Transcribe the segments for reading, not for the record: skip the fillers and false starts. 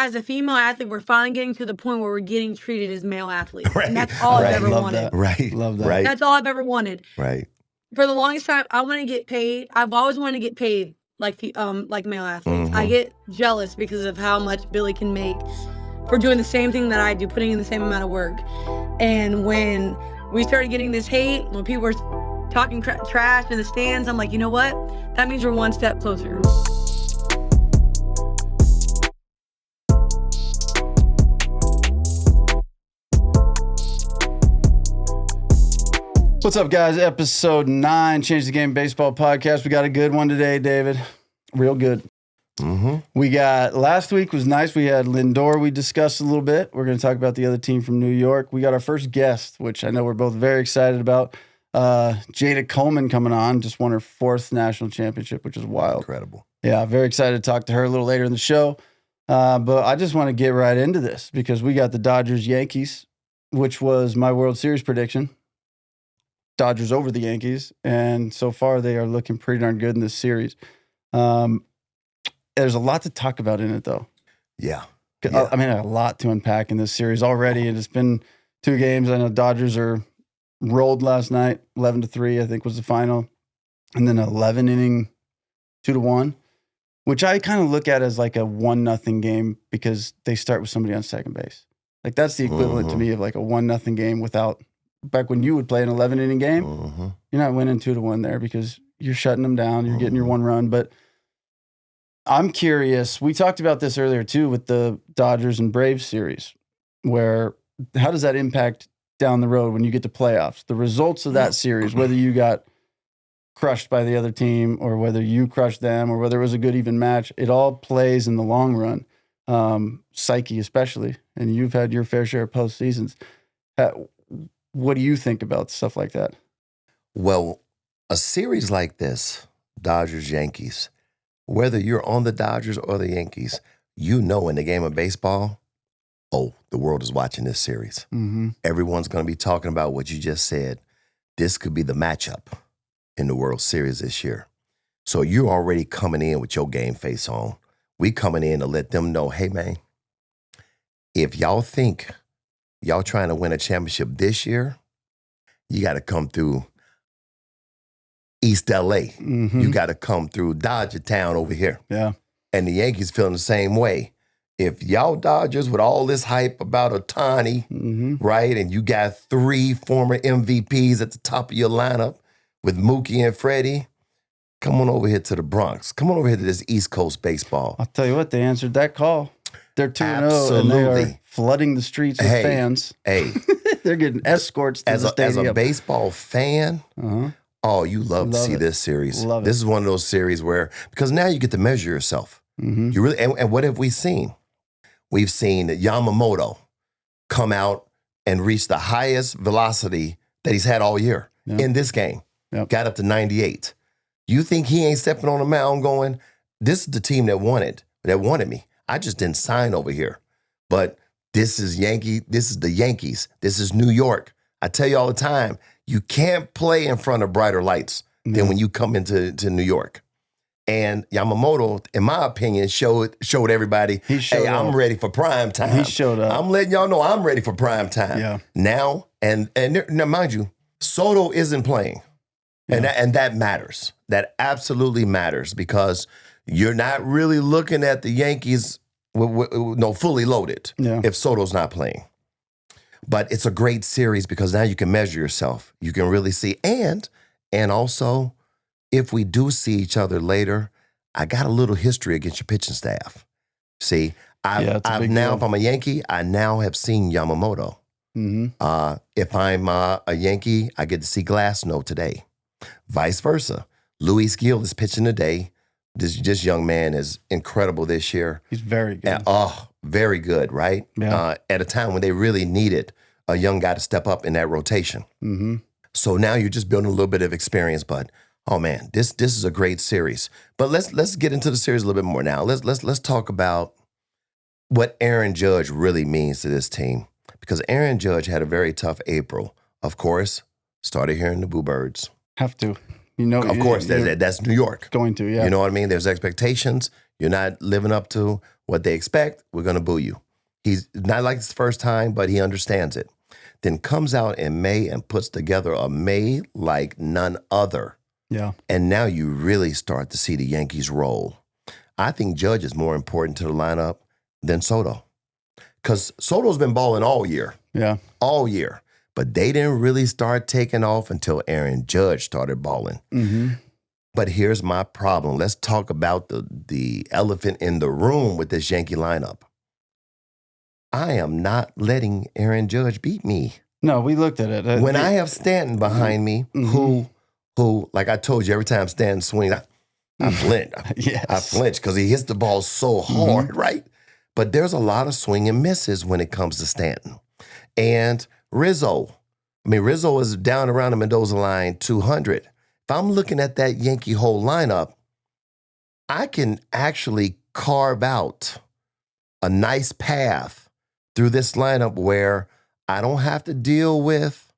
as a female athlete, we're finally getting to the point where we're getting treated as male athletes. Right. And that's all I've ever Love wanted. that. Right. Love that. Right. That's all I've ever wanted. Right. For the longest time, I want to get paid. I've always wanted to get paid like male athletes. I get jealous because of how much Billy can make for doing the same thing that I do, putting in the same amount of work. And when we started getting this hate, when people were talking trash in the stands, I'm like, you know what? That means we're one step closer. What's up, guys? Episode 9, Change the Game Baseball Podcast. We got a good one today, David. Real good. We got, last week was nice. We had Lindor we discussed a little bit. We're going to talk about the other team from New York. We got our first guest, which I know we're both very excited about. Jayda Coleman coming on, just won her 4th national championship, which is wild. Incredible. Yeah, very excited to talk to her a little later in the show. But I just want to get right into this because we got the Dodgers-Yankees, which was my World Series prediction. Dodgers over the Yankees, and so far they are looking pretty darn good in this series. There's a lot to talk about in it, though. Yeah. I mean, a lot to unpack in this series already, and it's been 2 games. I know Dodgers are rolled last night, 11-3, I think was the final, and then 11-inning 2-1, which I kind of look at as like a 1-0 game because they start with somebody on second base. Like that's the equivalent to me of like a 1-0 game without. Back when you would play an 11-inning game, you're not winning 2-1 there because you're shutting them down. You're getting your 1 run. But I'm curious. We talked about this earlier, too, with the Dodgers and Braves series, where how does that impact down the road when you get to playoffs? The results of that series, whether you got crushed by the other team or whether you crushed them or whether it was a good even match, it all plays in the long run, psyche especially. And you've had your fair share of postseasons. What do you think about stuff like that? Well, a series like this, Dodgers-Yankees, whether you're on the Dodgers or the Yankees, you know in the game of baseball, the world is watching this series. Everyone's going to be talking about what you just said. This could be the matchup in the World Series this year. So you're already coming in with your game face on. We coming in to let them know, hey, man, if y'all think y'all trying to win a championship this year, you got to come through East LA. You got to come through Dodger Town over here. Yeah. And the Yankees feeling the same way. If y'all Dodgers with all this hype about Ohtani, right, and you got 3 former MVPs at the top of your lineup with Mookie and Freddie, come on over here to the Bronx. Come on over here to this East Coast baseball. I'll tell you what, they answered that call. They're 2-0, and they are flooding the streets with fans. Hey. They're getting escorts to the stadium. As a baseball fan, you love to see this series. Love it. This is one of those series where, because now you get to measure yourself. You really, and what have we seen? We've seen Yamamoto come out and reach the highest velocity that he's had all year in this game. Got up to 98. You think he ain't stepping on the mound going, this is the team that wanted me. I just didn't sign over here. But this is the Yankees. This is New York. I tell you all the time, you can't play in front of brighter lights than when you come into New York. And Yamamoto, in my opinion, showed everybody, hey, I'm ready for prime time. He showed up. I'm letting y'all know I'm ready for prime time. Yeah. Now, and now, mind you, Soto isn't playing. Yeah. And that matters. That absolutely matters because you're not really looking at the Yankees fully loaded if Soto's not playing. But it's a great series because now you can measure yourself. You can really see. And also, if we do see each other later, I got a little history against your pitching staff. See, I've now, if I'm a Yankee, I now have seen Yamamoto. If I'm a Yankee, I get to see Glasnow today. Vice versa. Luis Gil is pitching today. This young man is incredible this year. He's very good. Very good, right? Yeah. At a time when they really needed a young guy to step up in that rotation. So now you're just building a little bit of experience, but oh man, this is a great series. But let's get into the series a little bit more now. Let's talk about what Aaron Judge really means to this team. Because Aaron Judge had a very tough April. Of course, started hearing the Boo Birds. Have to. You know, of course, that's New York. Going to, yeah. You know what I mean? There's expectations. You're not living up to What they expect, we're going to boo you. He's not like it's the first time, but he understands it. Then comes out in May and puts together a May like none other. Yeah. And now you really start to see the Yankees roll. I think Judge is more important to the lineup than Soto. Because Soto's been balling all year. Yeah. All year. But they didn't really start taking off until Aaron Judge started balling. Mm-hmm. But here's my problem. Let's talk about the elephant in the room with this Yankee lineup. I am not letting Aaron Judge beat me. No, we looked at it. When I have Stanton behind me, who, like I told you, every time Stanton swings, I flinch. Yes. I flinch because he hits the ball so hard, right? But there's a lot of swing and misses when it comes to Stanton. And Rizzo is down around the Mendoza line 200. If I'm looking at that Yankee whole lineup, I can actually carve out a nice path through this lineup where I don't have to deal with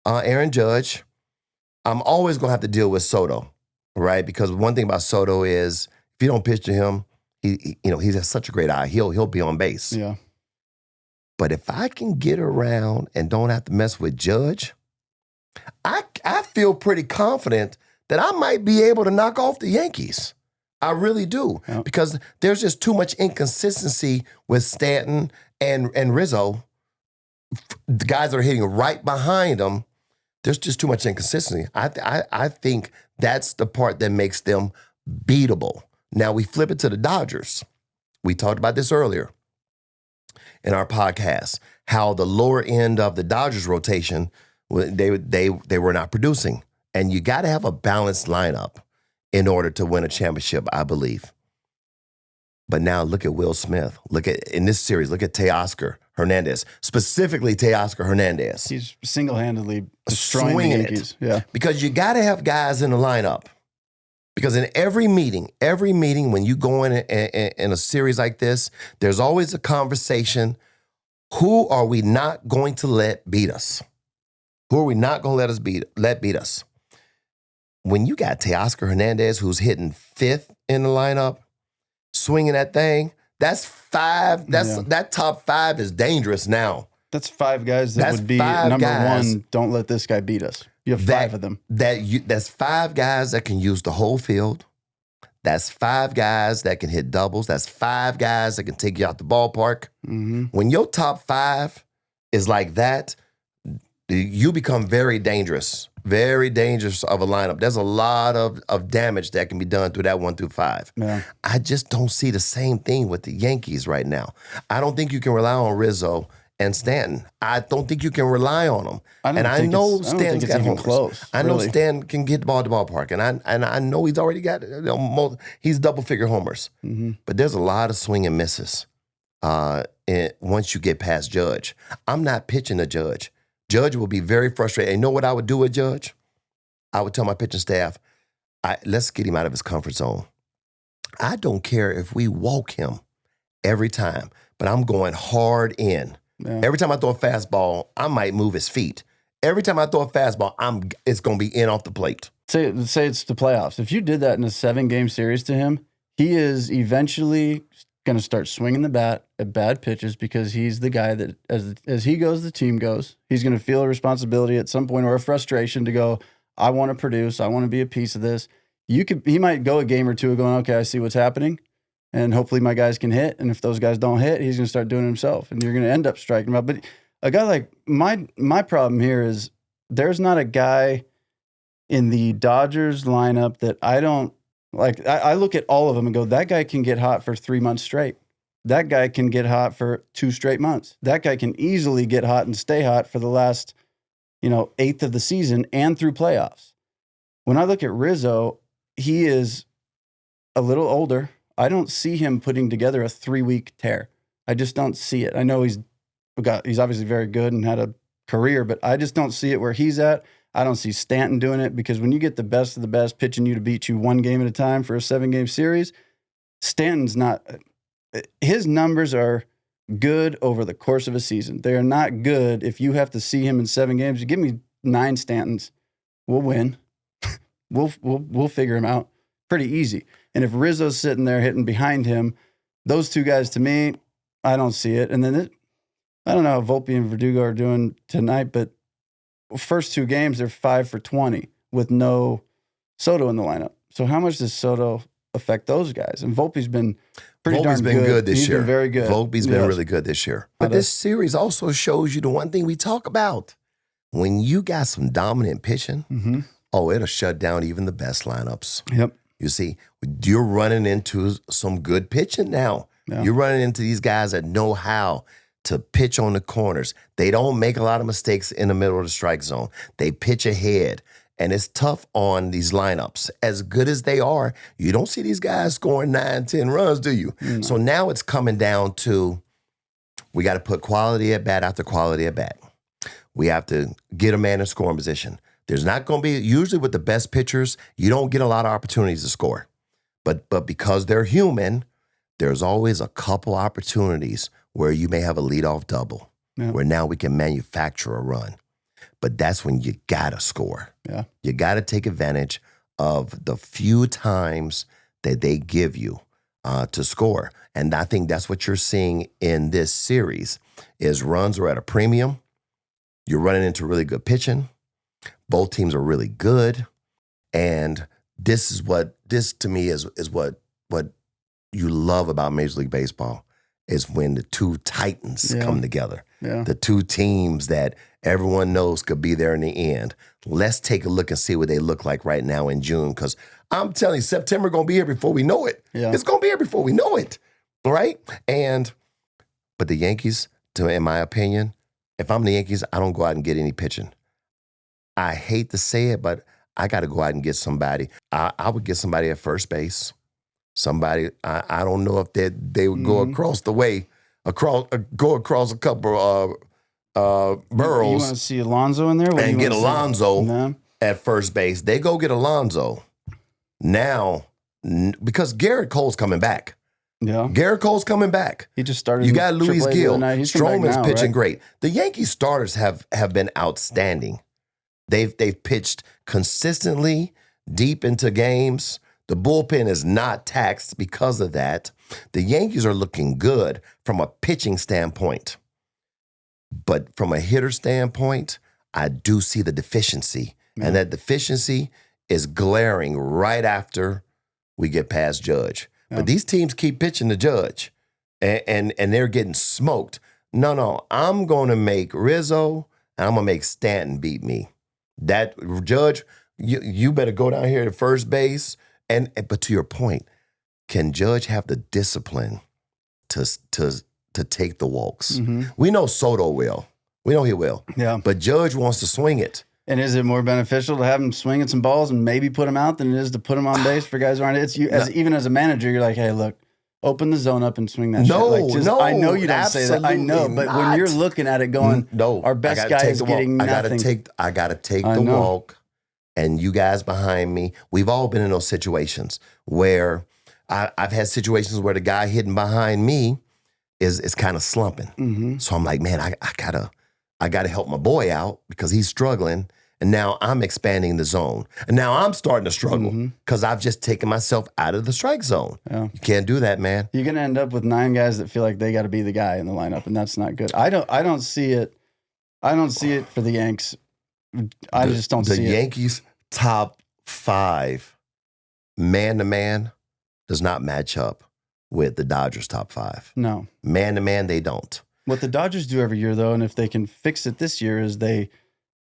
Aaron Judge. I'm always going to have to deal with Soto, right? Because one thing about Soto is if you don't pitch to him, he has such a great eye. He'll be on base. Yeah. But if I can get around and don't have to mess with Judge, I feel pretty confident that I might be able to knock off the Yankees. I really do. Yeah. Because there's just too much inconsistency with Stanton and Rizzo. The guys that are hitting right behind them, there's just too much inconsistency. I think that's the part that makes them beatable. Now we flip it to the Dodgers. We talked about this earlier in our podcast, how the lower end of the Dodgers rotation, they were not producing. And you got to have a balanced lineup in order to win a championship, I believe. But now look at Will Smith. In this series, look at Teoscar Hernandez, specifically Teoscar Hernandez. He's single-handedly destroying the Yankees. Yeah. Because you got to have guys in the lineup. Because in every meeting when you go in a series like this, there's always a conversation. Who are we not going to let beat us? Who are we not going to let beat us? When you got Teoscar Hernandez, who's hitting fifth in the lineup, swinging that thing, that's five. That top five is dangerous now. That's five guys that would be number one. Don't let this guy beat us. You have five of them. That's five guys that can use the whole field. That's five guys that can hit doubles. That's five guys that can take you out the ballpark. Mm-hmm. When your top five is like that, you become very dangerous of a lineup. There's a lot of damage that can be done through that 1 through 5. Yeah. I just don't see the same thing with the Yankees right now. I don't think you can rely on Rizzo and Stanton. I don't think you can rely on them. I know Stanton's got homers. Close, I know Stan can get the ball to the ballpark, and I know he's already got he's double-figure homers. Mm-hmm. But there's a lot of swing and misses once you get past Judge. I'm not pitching to Judge. Judge will be very frustrated. And you know what I would do with Judge? I would tell my pitching staff, let's get him out of his comfort zone. I don't care if we walk him every time, but I'm going hard in. Yeah. Every time I throw a fastball, I might move his feet. Every time I throw a fastball, it's going to be in off the plate. Say it's the playoffs. If you did that in a 7-game series to him, he is eventually going to start swinging the bat at bad pitches because he's the guy that, as he goes, the team goes. He's going to feel a responsibility at some point or a frustration to go, I want to produce. I want to be a piece of this. He might go a game or two going, okay, I see what's happening. And hopefully my guys can hit. And if those guys don't hit, he's going to start doing it himself. And you're going to end up striking him out. But a guy like my problem here is there's not a guy in the Dodgers lineup that I don't like. I look at all of them and go, that guy can get hot for 3 months straight. That guy can get hot for 2 straight months. That guy can easily get hot and stay hot for the last, 8th of the season and through playoffs. When I look at Rizzo, he is a little older. I don't see him putting together a 3-week tear. I just don't see it. I know he's obviously very good and had a career, but I just don't see it where he's at. I don't see Stanton doing it because when you get the best of the best pitching you to beat you 1 game at a time for a 7-game series, Stanton's not. His numbers are good over the course of a season. They are not good if you have to see him in 7 games. You give me 9 Stantons, we'll win. We'll figure him out pretty easy. And if Rizzo's sitting there hitting behind him those two guys, to me, I don't see it. And then I don't know how Volpe and Verdugo are doing tonight, but first two games, they're 5 for 20 with no Soto in the lineup. So how much does Soto affect those guys? And Volpe's been pretty darn good. Volpe's been good this He's year. been very good. Volpe's been really good this year. But this series also shows you the one thing we talk about. When you got some dominant pitching, it'll shut down even the best lineups. Yep. You see, you're running into some good pitching now. Yeah. You're running into these guys that know how to pitch on the corners. They don't make a lot of mistakes in the middle of the strike zone. They pitch ahead. And it's tough on these lineups. As good as they are, you don't see these guys scoring 9, 10 runs, do you? Mm. So now it's coming down to we got to put quality at bat after quality at bat. We have to get a man in scoring position. There's not going to be, usually with the best pitchers, you don't get a lot of opportunities to score. But because they're human, there's always a couple opportunities where you may have a leadoff double, where now we can manufacture a run. But that's when you got to score. Yeah. You got to take advantage of the few times that they give you to score. And I think that's what you're seeing in this series is runs are at a premium. You're running into really good pitching. Both teams are really good. And this to me is what you love about Major League Baseball is when the two titans come together. Yeah. The two teams that everyone knows could be there in the end. Let's take a look and see what they look like right now in June. Because I'm telling you, September going to be here before we know it. Yeah. It's going to be here before we know it. Right? But the Yankees, in my opinion, if I'm the Yankees, I don't go out and get any pitching. I hate to say it, but I got to go out and get somebody. I would get somebody at first base. Somebody, I don't know if they would go across the way, go across a couple boroughs. You want to see Alonso in there? And get Alonso at first base. They go get Alonso. Now, because Garrett Cole's coming back. Yeah. Garrett Cole's coming back. He just started. You got Luis Gil. Stroman's pitching right? great. The Yankee starters have been outstanding. They've pitched consistently deep into games. The bullpen is not taxed because of that. The Yankees are looking good from a pitching standpoint. But from a hitter standpoint, I do see the deficiency. Yeah. And that deficiency is glaring right after we get past Judge. Yeah. But these teams keep pitching to Judge, and they're getting smoked. No, I'm going to make Rizzo, and I'm going to make Stanton beat me. That Judge, you better go down here to first base. But to your point, can Judge have the discipline to take the walks? Mm-hmm. We know Soto will. We know he will. Yeah. But Judge wants to swing it. And is it more beneficial to have him swinging some balls and maybe put him out than it is to put him on base for guys who aren't? It's you even as a manager, you're like, hey, look, open the zone up and swing that shit. No, I know you don't say that. I know, but when you're looking at it going, our best guy is getting nothing. I gotta take the walk. And you guys behind me, we've all been in those situations where I've had situations where the guy hitting behind me is kind of slumping. Mm-hmm. So I'm like, man, I gotta help my boy out because he's struggling. And now I'm expanding the zone. And now I'm starting to struggle because I've just taken myself out of the strike zone. Yeah. You can't do that, man. You're gonna end up with 9 guys that feel like they got to be the guy in the lineup, and that's not good. I don't see it. I don't see it for the Yanks. I just don't see it. The Yankees' top 5 man-to-man does not match up with the Dodgers' top 5. No. Man-to-man, they don't. What the Dodgers do every year, though, and if they can fix it this year, is they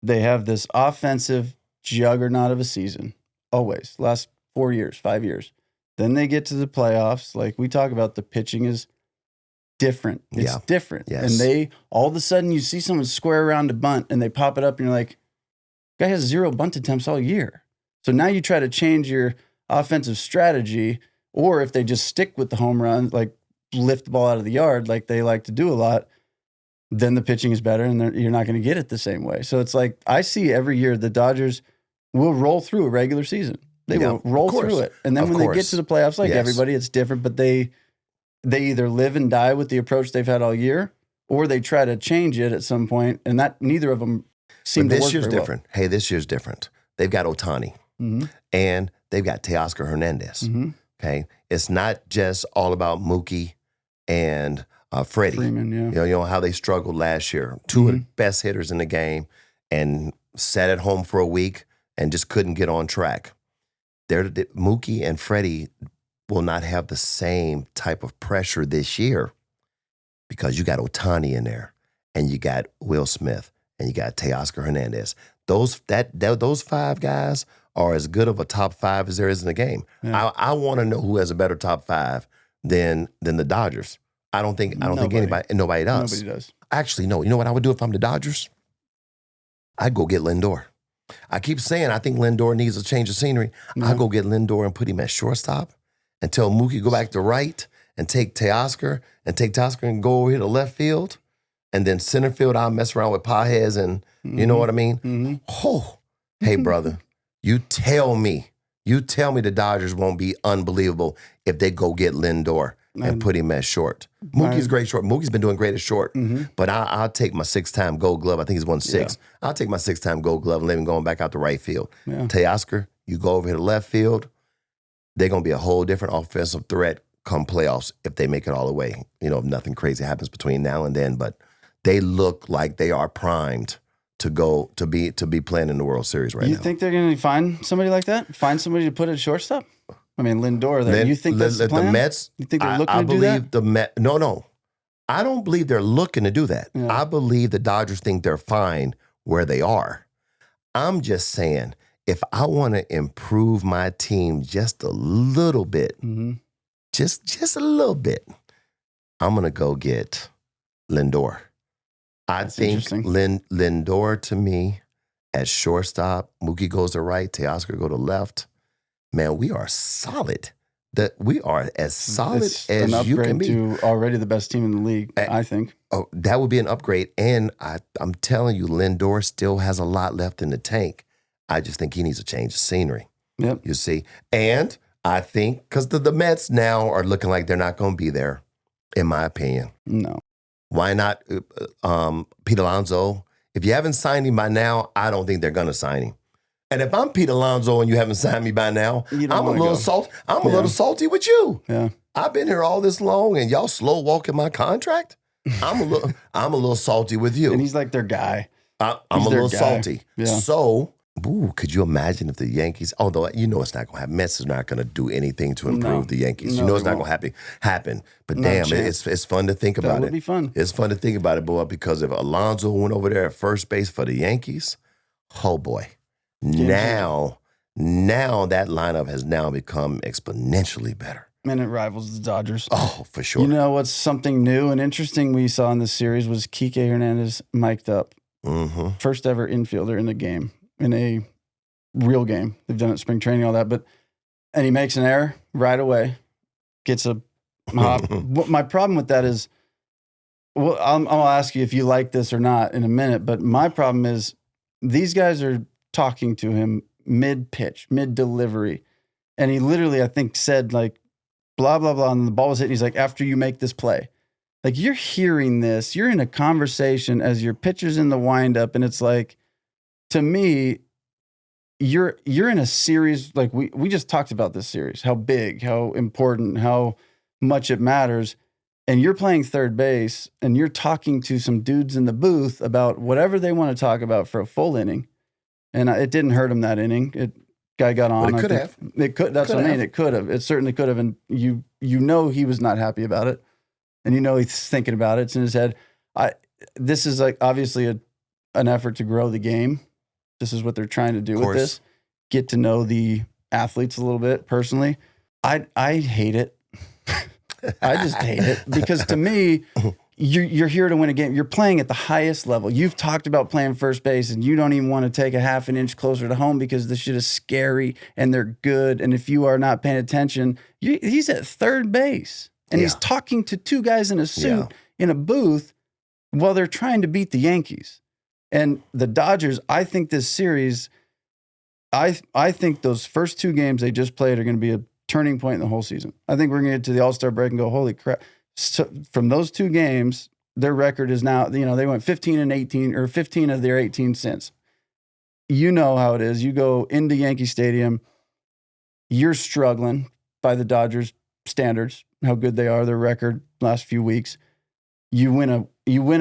have this offensive juggernaut of a season, always, last 4 years, 5 years. Then they get to the playoffs. Like we talk about, the pitching is different. It's different. Yes. And they, all of a sudden, you see someone square around a bunt, and they pop it up, and you're like, guy has 0 bunt attempts all year. So now you try to change your offensive strategy, or if they just stick with the home run, like lift the ball out of the yard like they like to do a lot, then the pitching is better and you're not going to get it the same way. So it's like I see every year the Dodgers will roll through a regular season. They will roll through it. And then when they get to the playoffs, like everybody, it's different, but they either live and die with the approach they've had all year, or they try to change it at some point, and that neither of them seem to work. This year's different. Well. Hey, this year's different. They've got Ohtani, and they've got Teoscar Hernandez. Mm-hmm. Okay, it's not just all about Mookie and Freddie. Freeman, yeah. You know how they struggled last year. Two of the best hitters in the game, and sat at home for a week and just couldn't get on track. Mookie and Freddie will not have the same type of pressure this year because you got Ohtani in there, and you got Will Smith, and you got Teoscar Hernandez. Those 5 guys are as good of a top 5 as there is in the game. Yeah. I want to know who has a better top 5 than the Dodgers. I don't think nobody does. Nobody does. Actually, no. You know what I would do if I'm the Dodgers? I'd go get Lindor. I keep saying I think Lindor needs a change of scenery. I'd go get Lindor and put him at shortstop and tell Mookie go back to right and take Teoscar and go over here to left field. And then center field, I'll mess around with Pajes and you know what I mean? Mm-hmm. Oh, hey, brother, you tell me the Dodgers won't be unbelievable if they go get Lindor and put him at short. Mookie's great short. Mookie's been doing great at short. But I'll take my 6-time Gold Glove. I think he's won 6. Yeah. I'll take my 6-time Gold Glove and let him going back out to right field. Yeah. Teoscar, you go over here to left field. They're going to be a whole different offensive threat come playoffs if they make it all the way. You know, if nothing crazy happens between now and then. But they look like they are primed to be playing in the World Series right now. You think they're going to find somebody like that? Find somebody to put at shortstop? I mean, Lindor. You think that's the plan? The Mets? You think they're looking to do that? I believe the Mets. No. I don't believe they're looking to do that. Yeah. I believe the Dodgers think they're fine where they are. I'm just saying, if I want to improve my team just a little bit, just a little bit, I'm going to go get Lindor. I think Lindor, to me, at shortstop, Mookie goes to right, Teoscar go to left. Man, we are solid. We are as solid as you can be. To already the best team in the league, I think. Oh, that would be an upgrade. And I'm telling you, Lindor still has a lot left in the tank. I just think he needs a change of scenery. Yep. You see? And I think, because the Mets now are looking like they're not going to be there, in my opinion. No. Why not Pete Alonso? If you haven't signed him by now, I don't think they're going to sign him. And if I'm Pete Alonso and you haven't signed me by now, I'm a little salty. I'm a little salty with you. Yeah. I've been here all this long, and y'all slow walking my contract. I'm a little salty with you. And he's like their guy. I'm a little salty. Yeah. So, could you imagine if the Yankees? Although you know it's not going to happen. Mets is not going to do anything to improve the Yankees. You know it's not going to happen. But damn, it's fun to think about it. That would be fun. It's fun to think about it, boy. Because if Alonso went over there at first base for the Yankees, oh boy. Now that lineup has now become exponentially better. And it rivals the Dodgers. Oh, for sure. You know what's something new and interesting we saw in this series was Kike Hernandez mic'd up. Mm-hmm. First ever infielder in the game, in a real game. They've done it spring training, all that. And he makes an error right away, gets a hop. My problem with that is, well, I'll ask you if you like this or not in a minute, but my problem is these guys are talking to him mid-pitch, mid-delivery. And he literally, I think, said like, blah, blah, blah. And the ball was hit. And he's like, after you make this play. Like, you're hearing this. You're in a conversation as your pitcher's in the windup. And it's like, to me, you're in a series. Like, we just talked about this series, how big, how important, how much it matters. And you're playing third base and you're talking to some dudes in the booth about whatever they want to talk about for a full inning. And it didn't hurt him that inning. Guy got on. But it could have. It could. That's what I mean. It could have. It certainly could have. And you know he was not happy about it, and you know he's thinking about it. It's in his head. This is like obviously an effort to grow the game. This is what they're trying to do with this. Get to know the athletes a little bit personally. I hate it. I just hate it because to me, you're here to win a game. You're playing at the highest level. You've talked about playing first base, and you don't even want to take a half an inch closer to home because this shit is scary and they're good. And if you are not paying attention, he's at third base, and he's talking to two guys in a suit in a booth while they're trying to beat the Yankees. And the Dodgers, I think this series, I think those first 2 games they just played are going to be a turning point in the whole season. I think we're going to get to the All-Star break and go, holy crap. So from those 2 games, their record is now, they went 15 and 18 or 15 of their 18 since. You know how it is. You go into Yankee Stadium, you're struggling by the Dodgers standards. how good they are, their record last few weeks. You win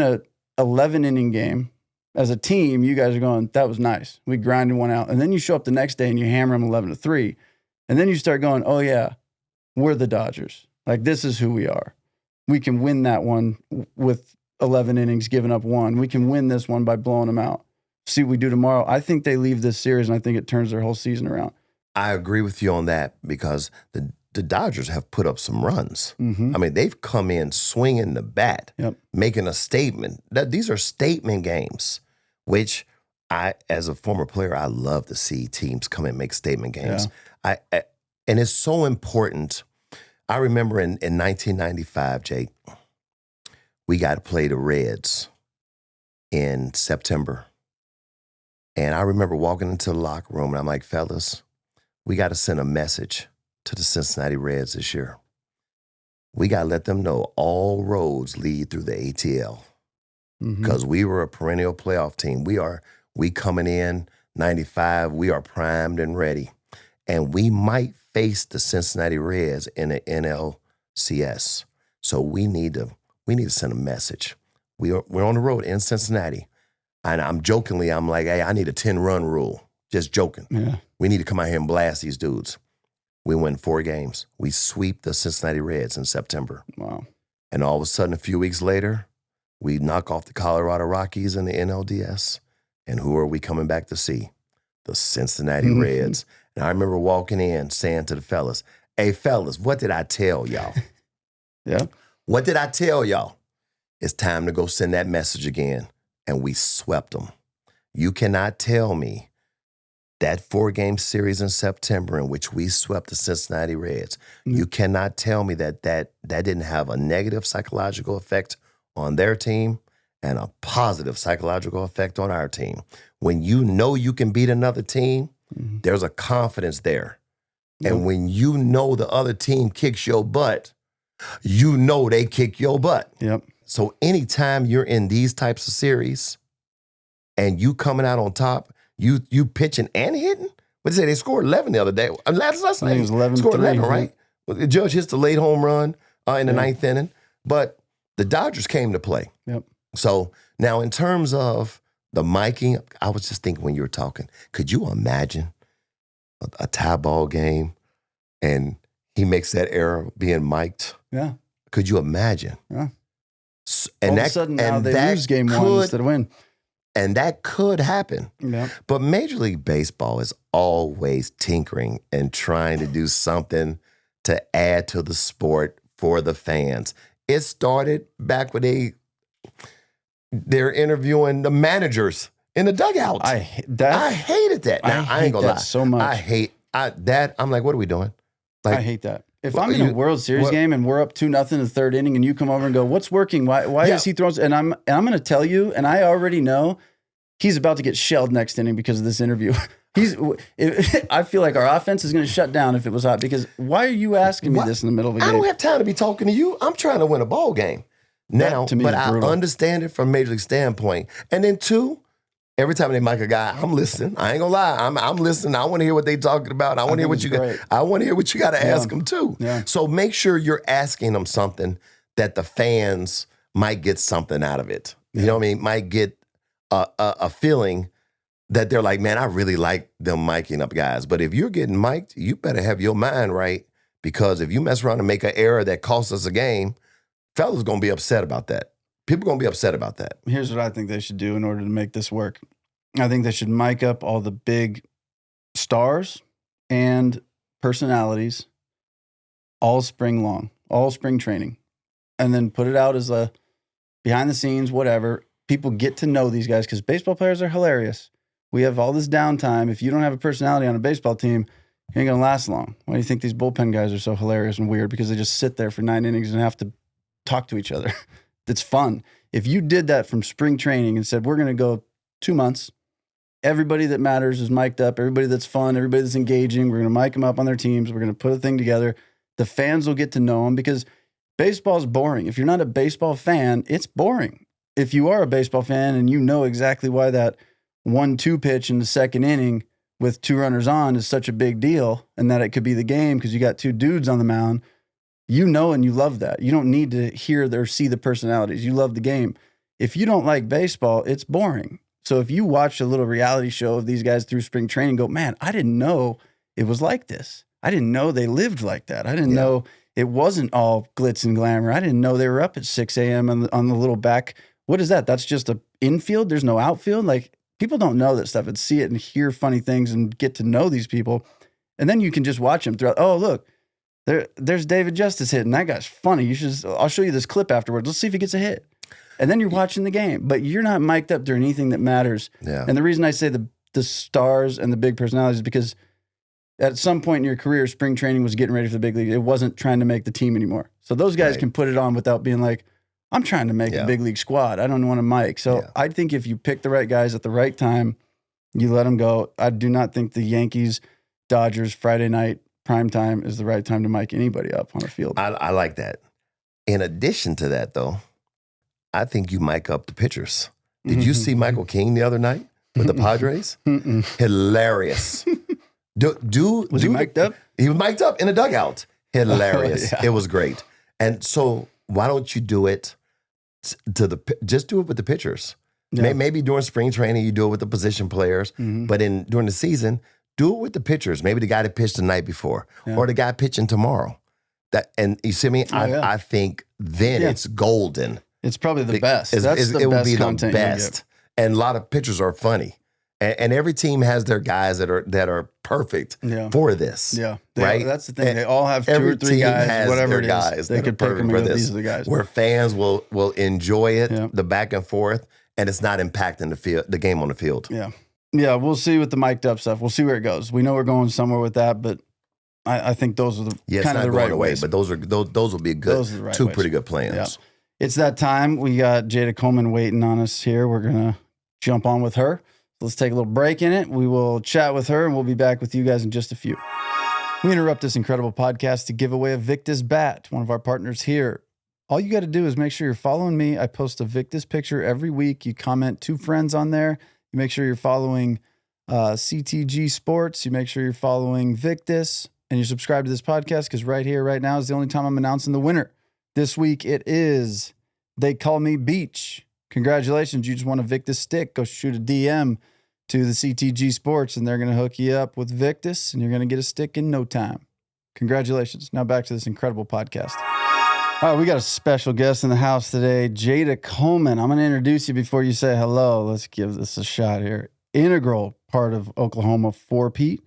a 11 inning game. As a team, you guys are going, that was nice. We grinded one out. And then you show up the next day and you hammer them 11-3. And then you start going, oh yeah, we're the Dodgers. Like, this is who we are. We can win that one with 11 innings, giving up one. We can win this one by blowing them out. See what we do tomorrow. I think they leave this series, and I think it turns their whole season around. I agree with you on that because the Dodgers have put up some runs. I mean, they've come in swinging the bat, making a statement. These are statement games, which I, as a former player, I love to see teams come and make statement games. And it's so important. I remember in 1995, Jake, we got to play the Reds in September. And I remember walking into the locker room, and I'm like, fellas, we got to send a message to the Cincinnati Reds this year. We got to let them know all roads lead through the ATL because we were a perennial playoff team. We coming in 95, we are primed and ready. And we might face the Cincinnati Reds in the NLCS. So we need to send a message. We're on the road in Cincinnati. And I'm like, hey, I need a 10-run rule. Just joking. Yeah. We need to come out here and blast these dudes. We win 4 games. We sweep the Cincinnati Reds in September. Wow. And all of a sudden, a few weeks later, we knock off the Colorado Rockies in the NLDS. And who are we coming back to see? The Cincinnati Reds. And I remember walking in saying to the fellas, hey, fellas, what did I tell y'all? Yeah. What did I tell y'all? It's time to go send that message again. And we swept them. You cannot tell me that 4-game series in September in which we swept the Cincinnati Reds, you cannot tell me that didn't have a negative psychological effect on their team and a positive psychological effect on our team. When you know you can beat another team, there's a confidence there. And when you know the other team kicks your butt, you know they kick your butt. Yep. So anytime you're in these types of series and you coming out on top, you pitching and hitting. What did they say? They scored 11 the other day. Last night. I think it was 11-3. Scored 11, right? Well, the Judge hits the late home run in the 9th inning. But the Dodgers came to play. Yep. So now in terms of the miking, I was just thinking when you were talking, could you imagine a tie ball game and he makes that error being mic'd? Yeah. Could you imagine? Yeah. And all of a sudden now they lose game 1 instead of win. And that could happen. Yeah. But Major League Baseball is always tinkering and trying to do something to add to the sport for the fans. It started back when they're interviewing the managers in the dugout. I hated that. Now, I ain't gonna lie. So much. I hate that. I'm like, what are we doing? Like, I hate that. If I'm in a World Series game and we're up 2-0 in the 3rd inning and you come over and go, what's working? Why is he throwing? And I'm going to tell you, and I already know he's about to get shelled next inning because of this interview. I feel like our offense is going to shut down if it was hot because why are you asking me this in the middle of a game? I don't have time to be talking to you. I'm trying to win a ball game. Now, but I understand it from Major League standpoint. And then 2, every time they mic a guy, I'm listening. I ain't gonna lie. I'm listening. I want to hear what they talking about. I want to hear what you got. I want to hear what you got to ask them too. Yeah. So make sure you're asking them something that the fans might get something out of it. You know what I mean? Might get a feeling that they're like, man, I really like them miking up guys. But if you're getting mic'd, you better have your mind right because if you mess around and make an error that costs us a game, fellas gonna be upset about that. People gonna be upset about that. Here's what I think they should do in order to make this work. I think they should mic up all the big stars and personalities all spring long, all spring training, and then put it out as a behind the scenes, whatever. People get to know these guys because baseball players are hilarious. We have all this downtime. If you don't have a personality on a baseball team, you ain't going to last long. Why do you think these bullpen guys are so hilarious and weird? Because they just sit there for 9 innings and have to talk to each other. That's fun. If you did that from spring training and said, we're going to go 2 months, everybody that matters is mic'd up, everybody that's fun, everybody that's engaging, we're going to mic them up on their teams, we're going to put a thing together. The fans will get to know them because baseball's boring. If you're not a baseball fan, it's boring. If you are a baseball fan and you know exactly why that 1-2 pitch in the 2nd inning with 2 runners on is such a big deal and that it could be the game because you got 2 dudes on the mound, You know and you love that. You don't need to hear or see the personalities. You love the game. If you don't like baseball, it's boring. So if you watch a little reality show of these guys through spring training, go, man, I didn't know it was like this. I didn't know they lived like that. I didn't know it wasn't all glitz and glamour. I didn't know they were up at 6 a.m. on the little back. What is that? That's just a infield? There's no outfield? Like, people don't know that stuff and see it and hear funny things and get to know these people. And then you can just watch them throughout. Oh, look, there's David Justice hitting. That guy's funny. I'll show you this clip afterwards. Let's see if he gets a hit. And then you're watching the game, but you're not mic'd up during anything that matters. Yeah. And the reason I say the stars and the big personalities is because at some point in your career, spring training was getting ready for the big league. It wasn't trying to make the team anymore. So those guys can put it on without being like, I'm trying to make a big league squad. I don't want to mic. So I think if you pick the right guys at the right time, you let them go. I do not think the Yankees, Dodgers, Friday night prime time is the right time to mic anybody up on a field. I like that. In addition to that, though, I think you mic up the pitchers. Did you see Michael King the other night with the Padres? Hilarious. Was he mic'd up? He was mic'd up in a dugout. Hilarious. It was great. And so why don't you do it just do it with the pitchers? Yeah. Maybe during spring training, you do it with the position players, but during the season, do it with the pitchers. Maybe the guy that pitched the night before or the guy pitching tomorrow. And you see me? I think then it's golden. It's probably the best. It would be the best. And a lot of pitchers are funny. And every team has their guys that are perfect for this. Yeah. Right? That's the thing. They all have two or three guys, whatever it is. Guys they could pick them and go, these are the guys. Where fans will enjoy it, the back and forth, and it's not impacting the game on the field. Yeah. Yeah, we'll see with the mic'd up stuff. We'll see where it goes. We know we're going somewhere with that, but I think those are kind of the right ways. But those will be good. Those are the right two ways. Pretty good plans. Yeah. It's that time. We got Jayda Coleman waiting on us here. We're going to jump on with her. Let's take a little break in it. We will chat with her, and we'll be back with you guys in just a few. We interrupt this incredible podcast to give away a Victus bat, one of our partners here. All you got to do is make sure you're following me. I post a Victus picture every week. You comment 2 friends on there. You make sure you're following CTG Sports. You make sure you're following Victus, and you subscribe to this podcast because right here, right now is the only time I'm announcing the winner. This week it is They Call Me Beach. Congratulations, you just won a Victus stick. Go shoot a DM to the CTG Sports, and they're going to hook you up with Victus, and you're going to get a stick in no time. Congratulations. Now back to this incredible podcast. All right, we got a special guest in the house today, Jayda Coleman. I'm going to introduce you before you say hello. Let's give this a shot here. Integral part of Oklahoma 4-Pete,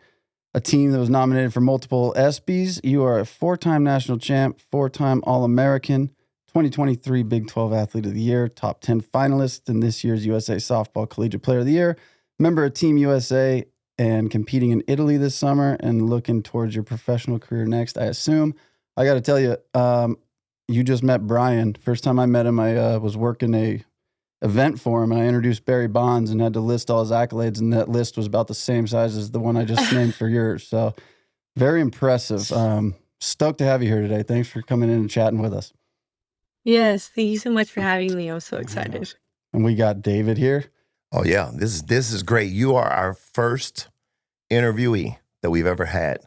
a team that was nominated for multiple ESPYs. You are a 4-time national champ, 4-time All-American, 2023 Big 12 Athlete of the Year, top 10 finalist in this year's USA Softball Collegiate Player of the Year, member of Team USA, and competing in Italy this summer and looking towards your professional career next, I assume. I got to tell you, you just met Brian. First time I met him, I was working a event for him, and I introduced Barry Bonds and had to list all his accolades, and that list was about the same size as the one I just named for yours. So very impressive. Stoked to have you here today. Thanks for coming in and chatting with us. Yes, thank you so much for having me. I'm so excited. And we got David here. Oh yeah, this is great. You are our first interviewee that we've ever had.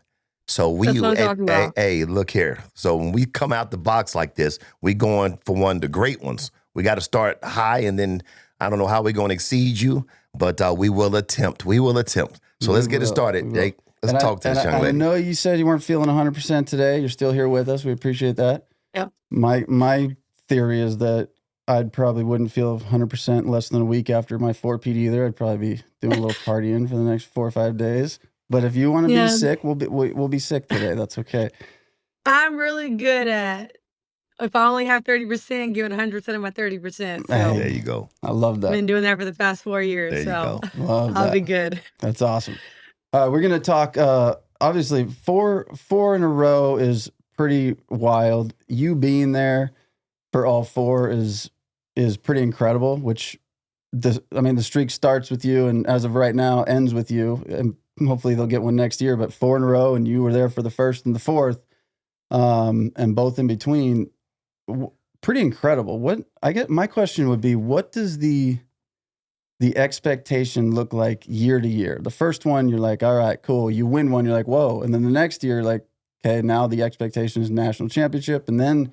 So hey, look here. So when we come out the box like this, we going for one of the great ones. We got to start high, and then I don't know how we're going to exceed you, but we will attempt. So let's get it started, Jake. Let's talk to this young lady. I know you said you weren't feeling 100% today. You're still here with us. We appreciate that. Yeah. My theory is that I'd probably wouldn't feel 100% less than a week after my 4-Pete either. I'd probably be doing a little partying for the next 4 or 5 days. But if you want to be sick, we'll be sick today. That's okay. I'm really good at, if I only have 30%, giving 100% of my 30%. So hey, there you go. I love that. I've been doing that for the past 4 years. There so you go. I'll be good. That's awesome. We're going to talk, obviously, four in a row is pretty wild. You being there for all 4 is pretty incredible, which the streak starts with you, and as of right now ends with you, and hopefully they'll get one next year, but 4 in a row, and you were there for the first and the fourth, and both in between. Pretty incredible. My question would be, what does the expectation look like year to year? The first one, you're like, all right, cool. You win one, you're like, whoa. And then the next year, like, Okay, now the expectation is national championship. And then,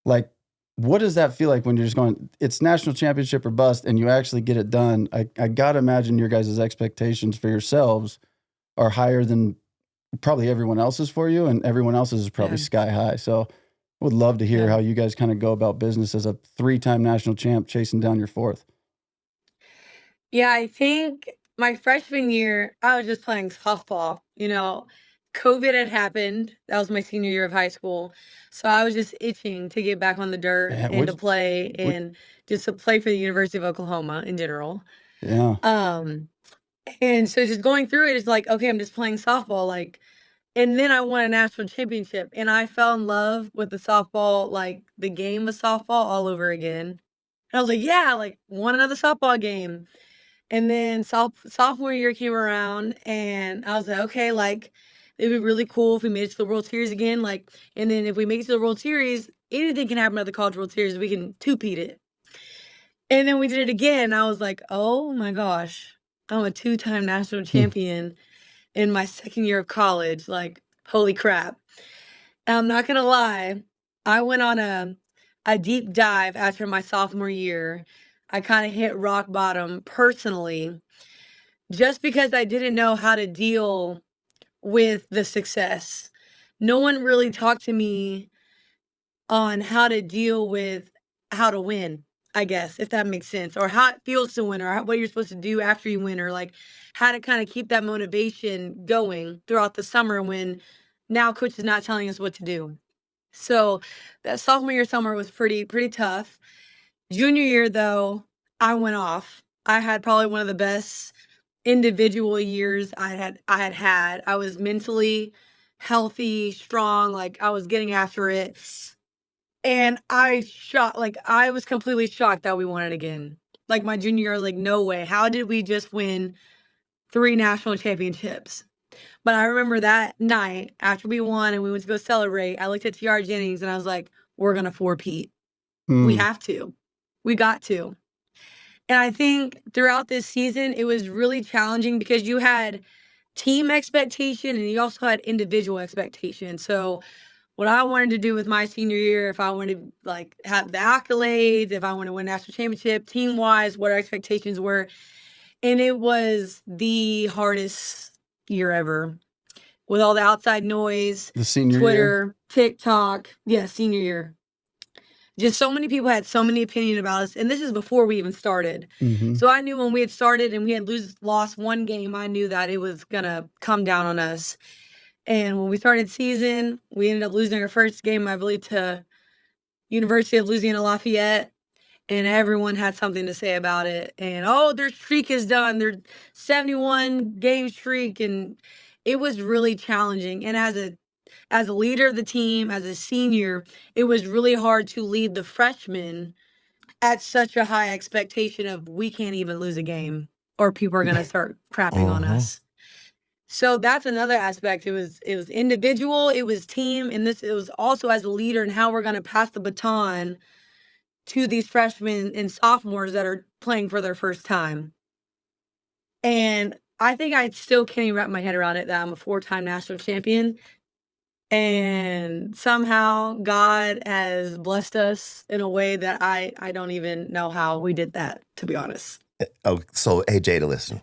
like, what does that feel like when you're just going, it's national championship or bust, and you actually get it done? I got to imagine your guys' expectations for yourselves are higher than probably everyone else's for you, and everyone else's is probably sky high. So I would love to hear how you guys kind of go about business as a 3-time national champ chasing down your 4th. Yeah, I think my freshman year, I was just playing softball. COVID had happened. That was my senior year of high school. So I was just itching to get back on the dirt and to play and just to play for the University of Oklahoma in general. Yeah. And so just going through it is like, okay, I'm just playing softball. Like, and then I won a national championship and I fell in love with the softball, like the game of softball all over again. And I was like, yeah, like won another softball game. And then sophomore year came around and I was like, okay, like it'd be really cool if we made it to the World Series again. Like, and then if we make it to the World Series, anything can happen at the College World Series. We can two-peat it. And then we did it again. I was like, oh my gosh, I'm a 2-time national champion in my second year of college. Like, holy crap. And I'm not gonna lie, I went on a deep dive after my sophomore year. I kind of hit rock bottom personally, just because I didn't know how to deal with the success. No one really talked to me on how to deal with how to win, I guess, if that makes sense, or how it feels to win, or what you're supposed to do after you win, or like how to kind of keep that motivation going throughout the summer when now coach is not telling us what to do. So that sophomore year summer was pretty tough. Junior year though, I went off. I had probably one of the best individual years I had. I was mentally healthy, strong, like I was getting after it. And I was completely shocked that we won it again. Like my junior year, I was like, no way. How did we just win 3 national championships? But I remember that night after we won and we went to go celebrate, I looked at TR Jennings and I was like, we're going to four-peat. We have to. We got to. And I think throughout this season, it was really challenging because you had team expectation and you also had individual expectation. So what I wanted to do with my senior year, if I wanted to like have the accolades, if I want to win national championship, team wise, what our expectations were. And it was the hardest year ever with all the outside noise, The senior Twitter, TikTok. Yeah, senior year. Just so many people had so many opinions about us. And this is before we even started. year. So I knew when we had started and we had lost one game, I knew that it was going to come down on us. And when we started season, we ended up losing our first game, I believe, to University of Louisiana Lafayette. And everyone had something to say about it. And, oh, their streak is done. Their 71 game streak. And it was really challenging. And as a leader of the team, as a senior, it was really hard to lead the freshmen at such a high expectation of we can't even lose a game or people are going to start crapping on us. So that's another aspect. It was individual, it was team, and it was also as a leader and how we're going to pass the baton to these freshmen and sophomores that are playing for their first time. And I think I still can't even wrap my head around it that I'm a 4-time national champion. And somehow God has blessed us in a way that I don't even know how we did that, to be honest. Oh, so, hey, Jayda, listen.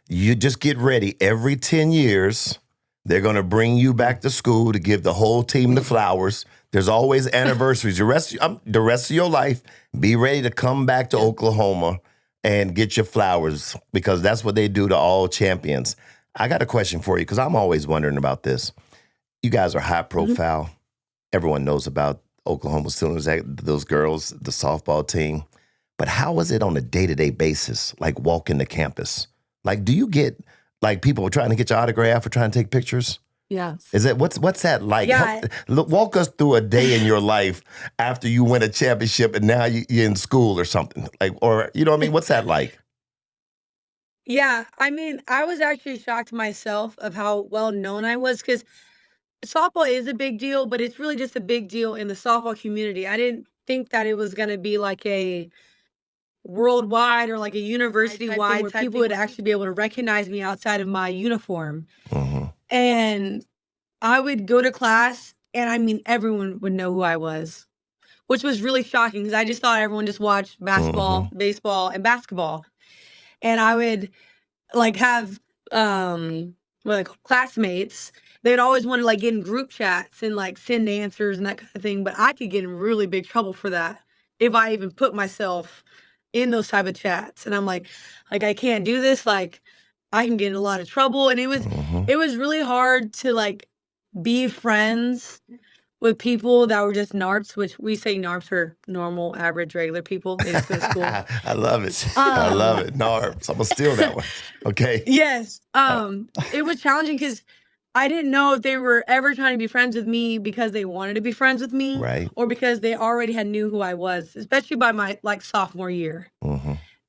You just get ready. Every 10 years, they're going to bring you back to school to give the whole team the flowers. There's always anniversaries. The rest of your life, be ready to come back to Oklahoma and get your flowers because that's what they do to all champions. I got a question for you because I'm always wondering about this. You guys are high profile. Mm-hmm. Everyone knows about Oklahoma Sooners, those girls, the softball team. But how is it on a day-to-day basis, like walking the campus? Like, do you get, like, people trying to get your autograph or trying to take pictures? Yeah. Is it, what's that like? Yeah. Walk us through a day in your life after you win a championship and now you're in school or something. Like, or, you know what I mean? What's that like? Yeah. I mean, I was actually shocked myself of how well known I was because softball is a big deal, but it's really just a big deal in the softball community. I didn't think that it was going to be like a worldwide or like a university-wide where people would actually be able to recognize me outside of my uniform. Mm-hmm. And I would go to class, and I mean, everyone would know who I was, which was really shocking because I just thought everyone just watched basketball, baseball, and basketball. And I would like have like classmates. They'd always want to like get in group chats and like send answers and that kind of thing. But I could get in really big trouble for that if I even put myself in those type of chats. And I'm like I can't do this. Like I can get in a lot of trouble. And it was really hard to like be friends with people that were just narps, which we say narps are normal, average, regular people. They just go to school. I love it. I love it. NARBs. I'm gonna steal that one. Okay. Yes. It was challenging because I didn't know if they were ever trying to be friends with me because they wanted to be friends with me, Right. or because they already had knew who I was, especially by my like sophomore year.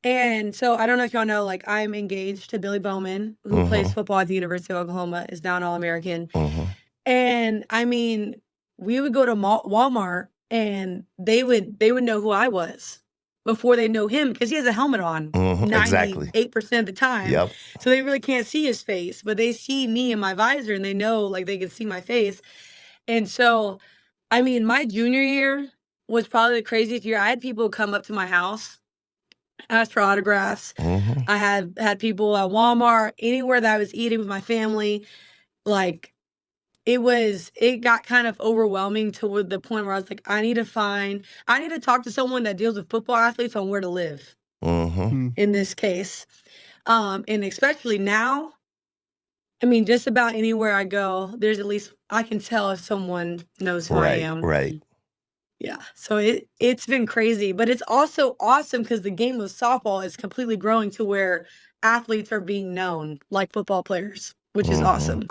And so I don't know if y'all know, like I'm engaged to Billy Bowman, who plays football at the University of Oklahoma, is now an All-American. And I mean, we would go to Walmart and they would know who I was before they know him because he has a helmet on 98% of the time. Yep. So they really can't see his face, but they see me in my visor and they know like they can see my face. And so, I mean, my junior year was probably the craziest year. I had people come up to my house, ask for autographs. I had people at Walmart, anywhere that I was eating with my family, like it got kind of overwhelming to the point where I was like, I need to talk to someone that deals with football athletes on where to live in this case. And especially now, I mean, just about anywhere I go, there's at least, I can tell if someone knows who I am. Right. Yeah. So it's been crazy, but it's also awesome because the game of softball is completely growing to where athletes are being known like football players, which is awesome.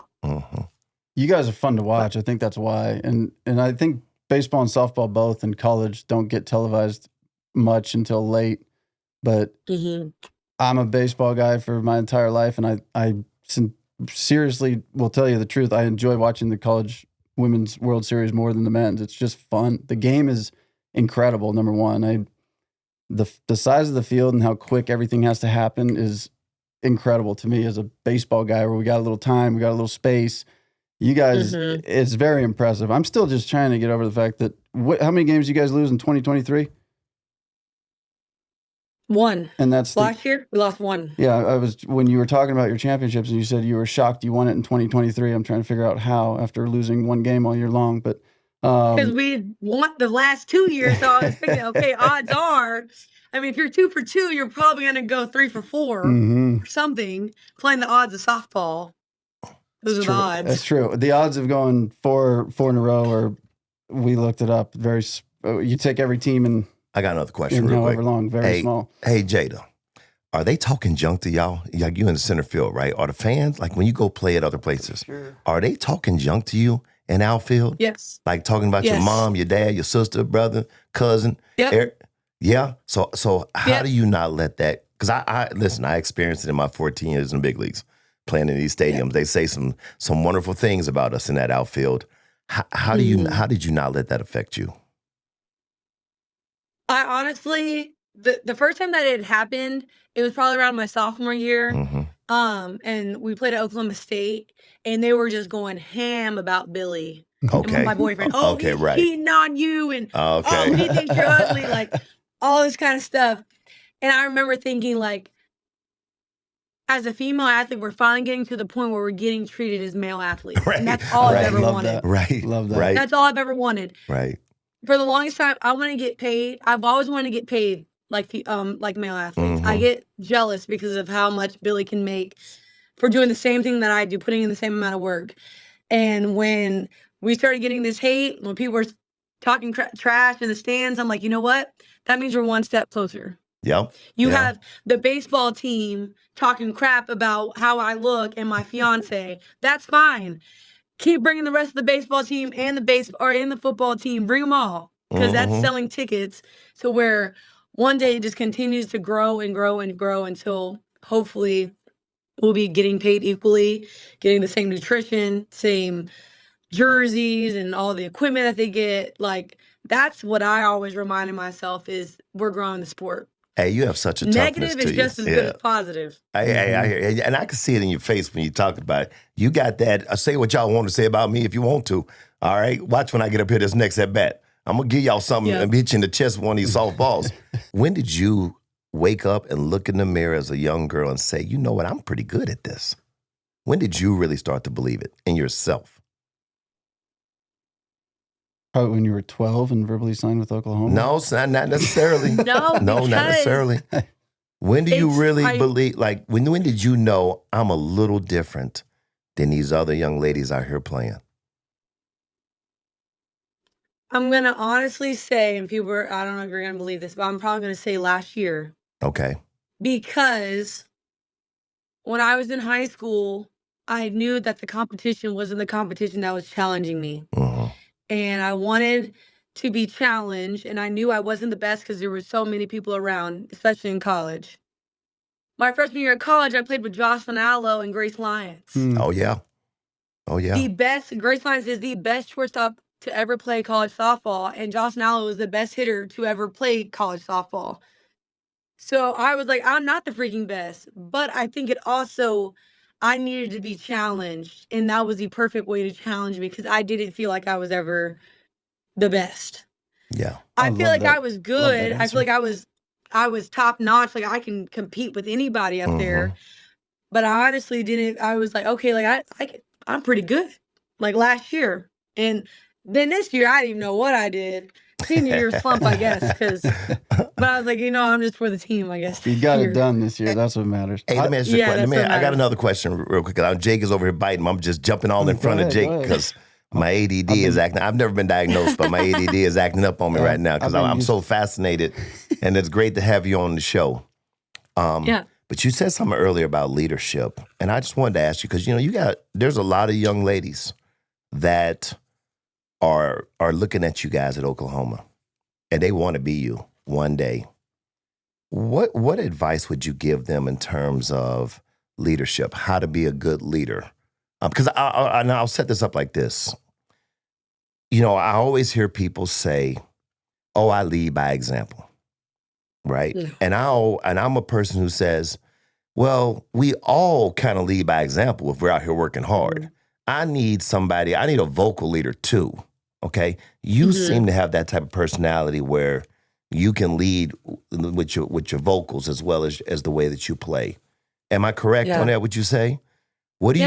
You guys are fun to watch. I think that's why. And I think baseball and softball both in college don't get televised much until late. But I'm a baseball guy for my entire life, and I seriously will tell you the truth. I enjoy watching the college women's World Series more than the men's. It's just fun. The game is incredible, number one. The size of the field and how quick everything has to happen is incredible to me as a baseball guy, where we got a little time, we got a little space. You guys, it's very impressive. I'm still just trying to get over the fact that how many games you guys lose in 2023? One. And that's last year we lost one. Yeah, when you were talking about your championships and you said you were shocked you won it in 2023. I'm trying to figure out how after losing one game all year long, but because we won the last 2 years, so I was thinking, okay, odds are, I mean, if you're 2 for 2, you're probably going to go 3 for 4 or something. Playing the odds of softball. Those are the odds. That's true. The odds of going four in a row, or we looked it up. You take every team and I got another question real quick. Long, very small. Hey, Jayda, are they talking junk to y'all? Like you in the center field, right? Are the fans, like when you go play at other places, are they talking junk to you in outfield? Yes. Like talking about your mom, your dad, your sister, brother, cousin? Yeah. So how do you not let that? Because I experienced it in my 14 years in the big leagues, playing in these stadiums. They say some wonderful things about us in that outfield. How did you not let that affect you? I honestly, the first time that it happened, it was probably around my sophomore year. And we played at Oklahoma State, and they were just going ham about Billy. Okay. And my boyfriend. Oh, he's cheating on you, and oh, he thinks you're ugly, like all this kind of stuff. And I remember thinking, like, as a female athlete, we're finally getting to the point where we're getting treated as male athletes. And that's all I've ever wanted. Love that. That's all I've ever wanted. Right. For the longest time, I want to get paid. I've always wanted to get paid like male athletes. I get jealous because of how much Billy can make for doing the same thing that I do, putting in the same amount of work. And when we started getting this hate, when people were talking trash in the stands, I'm like, you know what? That means we're one step closer. Yep. You have the baseball team talking crap about how I look and my fiance. That's fine. Keep bringing the rest of the baseball team and the football team. Bring them all, because that's selling tickets to where one day it just continues to grow and grow and grow until hopefully we'll be getting paid equally, getting the same nutrition, same jerseys, and all the equipment that they get. Like, that's what I always reminded myself is we're growing the sport. Hey, you have such a toughness Negative to is you. just as good as positive. I hear you. And I can see it in your face when you talk about it. You got that. Say what y'all want to say about me if you want to. All right? Watch when I get up here this next at bat. I'm going to give y'all something and hit you in the chest with one of these softballs. When did you wake up and look in the mirror as a young girl and say, you know what, I'm pretty good at this? When did you really start to believe it in yourself? Probably when you were 12 and verbally signed with Oklahoma? No, not necessarily. No, not necessarily. When do you really believe, like, when did you know I'm a little different than these other young ladies out here playing? I'm going to honestly say, and people are, I don't know if you're going to believe this, but I'm probably going to say last year. Okay. Because when I was in high school, I knew that the competition wasn't the competition that was challenging me. Mm-hmm. And I wanted to be challenged, and I knew I wasn't the best because there were so many people around, especially in college. My freshman year of college, I played with Jocelyn Allo and Grace Lyons. Oh, yeah. Oh, yeah. Grace Lyons is the best shortstop to ever play college softball, and Jocelyn Allo was the best hitter to ever play college softball. So I was like, I'm not the freaking best, but I think I needed to be challenged, and that was the perfect way to challenge me because I didn't feel like I was ever the best. Yeah. I feel like I was good. I feel like I was top notch. Like I can compete with anybody up there, but I honestly didn't. I was like, okay, like I'm pretty good. Like last year, and then this year I didn't even know what I did. Senior year slump, I guess, but I was like, I'm just for the team, I guess. You got it done this year. That's what matters. Hey, let me ask you a question. I got another question real quick. Jake is over here biting. I'm just jumping all in front of Jake because my ADD is acting. I've never been diagnosed, but my ADD is acting up on me right now because I'm so fascinated, and it's great to have you on the show. But you said something earlier about leadership, and I just wanted to ask you because there's a lot of young ladies that are looking at you guys at Oklahoma, and they want to be you one day. What advice would you give them in terms of leadership? How to be a good leader? Because I'll set this up like this. I always hear people say, "Oh, I lead by example," right? Yeah. And I'm a person who says, "Well, we all kind of lead by example if we're out here working hard." Mm-hmm. I need a vocal leader too. Okay, you seem to have that type of personality where you can lead with your vocals as well as the way that you play. Am I correct on that? Would you say? What do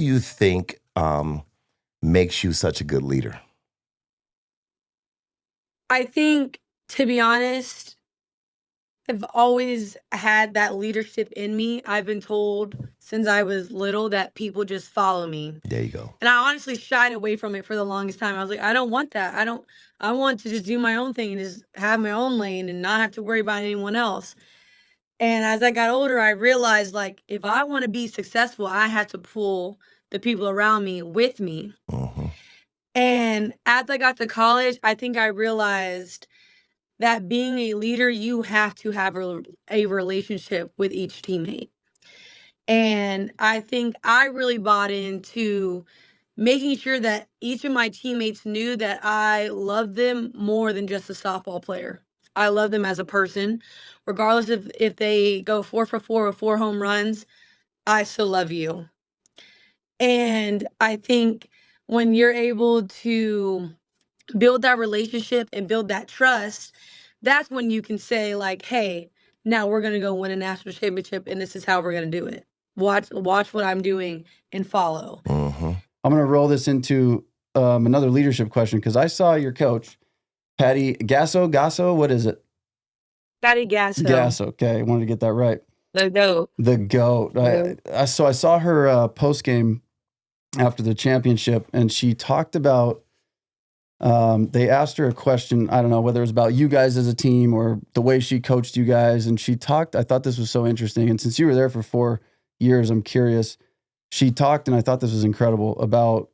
you think makes you such a good leader? I think, to be honest, I've always had that leadership in me. I've been told since I was little that people just follow me. There you go. And I honestly shied away from it for the longest time. I was like, I don't want that. I want to just do my own thing and just have my own lane and not have to worry about anyone else. And as I got older, I realized, like, if I want to be successful, I had to pull the people around me with me. Mm-hmm. And as I got to college, I think I realized that being a leader, you have to have a relationship with each teammate. And I think I really bought into making sure that each of my teammates knew that I loved them more than just a softball player. I love them as a person. Regardless of if they go 4 for 4 with 4 home runs, I still love you. And I think when you're able to build that relationship and build that trust, that's when you can say, like, hey, now we're going to go win a national championship, and this is how we're going to do it. Watch what I'm doing and follow. Mm-hmm. I'm going to roll this into another leadership question because I saw your coach, Patty Gasso, what is it? Patty Gasso. Gasso, okay. I wanted to get that right. The GOAT. The GOAT. I saw her post-game after the championship, and she talked about, they asked her a question, I don't know whether it was about you guys as a team or the way she coached you guys, and she talked, I thought this was so interesting, and since you were there for 4 years, I'm curious. She talked, and I thought this was incredible, about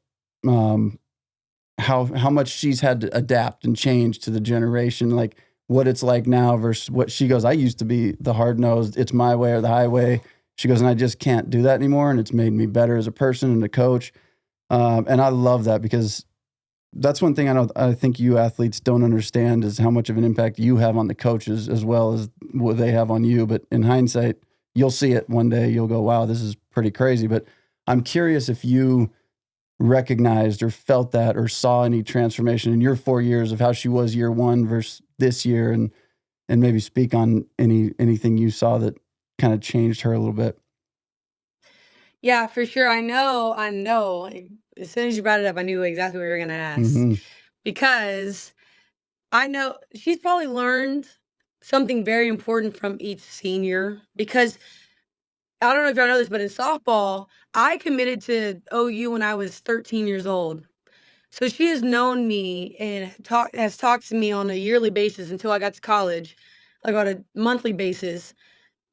how much she's had to adapt and change to the generation, like what it's like now versus what she goes, I used to be the hard-nosed, it's my way or the highway. She goes, and I just can't do that anymore, and it's made me better as a person and a coach. And I love that because that's one thing I think you athletes don't understand is how much of an impact you have on the coaches as well as what they have on you. But in hindsight, you'll see it one day. You'll go, wow, this is pretty crazy. But I'm curious if you recognized or felt that or saw any transformation in your 4 years of how she was year one versus this year, and maybe speak on anything you saw that kind of changed her a little bit. Yeah, for sure. I know. Like, as soon as you brought it up, I knew exactly what you were going to ask. Because I know she's probably learned something very important from each senior. Because I don't know if y'all know this, but in softball, I committed to OU when I was 13 years old. So she has known me and has talked to me on a yearly basis until I got to college, like on a monthly basis.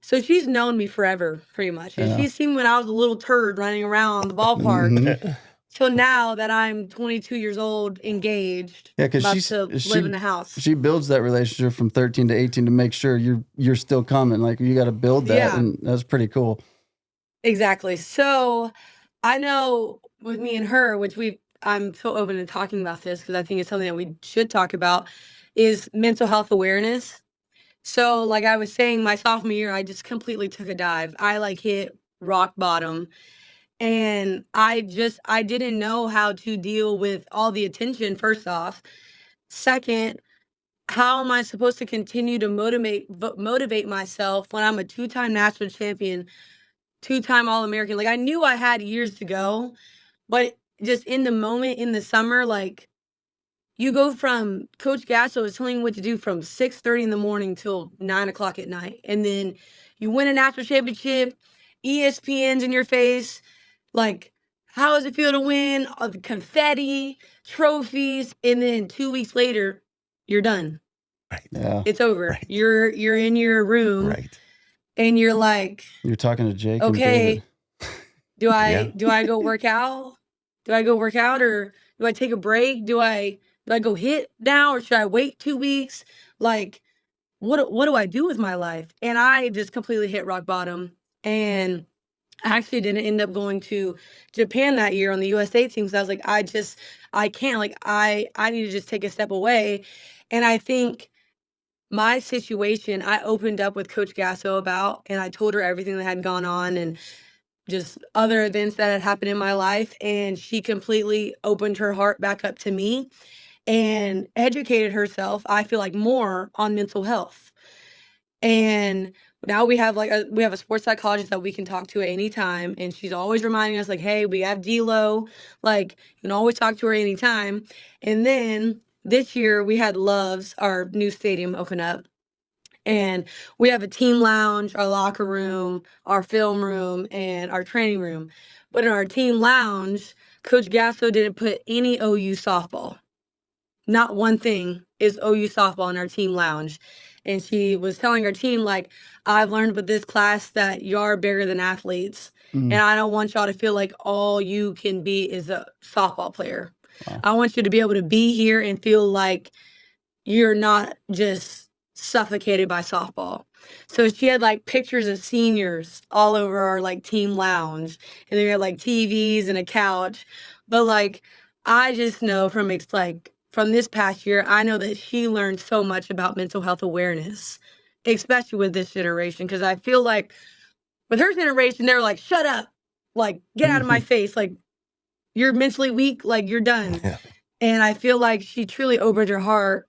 So she's known me forever, pretty much. And she's seen when I was a little turd running around the ballpark. So now that I'm 22 years old, engaged, about to live in the house. She builds that relationship from 13 to 18 to make sure you're still coming. Like, you got to build that, and that's pretty cool. Exactly. So I know with me and her, which I'm so open to talking about this because I think it's something that we should talk about, is mental health awareness. So like I was saying, my sophomore year, I just completely took a dive. I like hit rock bottom. And I didn't know how to deal with all the attention, first off. Second, how am I supposed to continue to motivate myself when I'm a 2-time national champion, 2-time All-American? Like, I knew I had years to go, but just in the moment, in the summer, like, you go from Coach Gasso is telling you what to do from 6:30 in the morning till 9 o'clock at night. And then you win a national championship, ESPN's in your face. Like, how does it feel to win? All the confetti, trophies, and then 2 weeks later, you're done. Right. Yeah. It's over. Right. You're in your room. Right. And you're like, you're talking to Jake. Okay, and do I go work out? Do I go work out, or do I take a break? Do I go hit now, or should I wait 2 weeks? Like, what do I do with my life? And I just completely hit rock bottom. And I actually didn't end up going to Japan that year on the USA team because I was like, I can't. Like, I need to just take a step away. And I think my situation, I opened up with Coach Gasso about, and I told her everything that had gone on and just other events that had happened in my life. And she completely opened her heart back up to me and educated herself, I feel like, more on mental health. And now we have a sports psychologist that we can talk to at any time, and she's always reminding us, like, hey, we have D-Lo, like, you can always talk to her anytime. And then this year we had Love's, our new stadium, open up, and we have a team lounge, our locker room, our film room, and our training room. But in our team lounge, Coach Gasso didn't put any OU softball. Not one thing is OU softball in our team lounge. And she was telling her team, like, I've learned with this class that you're bigger than athletes. And I don't want y'all to feel like all you can be is a softball player. Wow. I want you to be able to be here and feel like you're not just suffocated by softball. So she had like pictures of seniors all over our like team lounge, and they had like TVs and a couch. But like, I just know from this past year, I know that she learned so much about mental health awareness, especially with this generation. Because I feel like with her generation, they're like, shut up, like, get out of my face, like, you're mentally weak, like, you're done. Yeah. And I feel like she truly opened her heart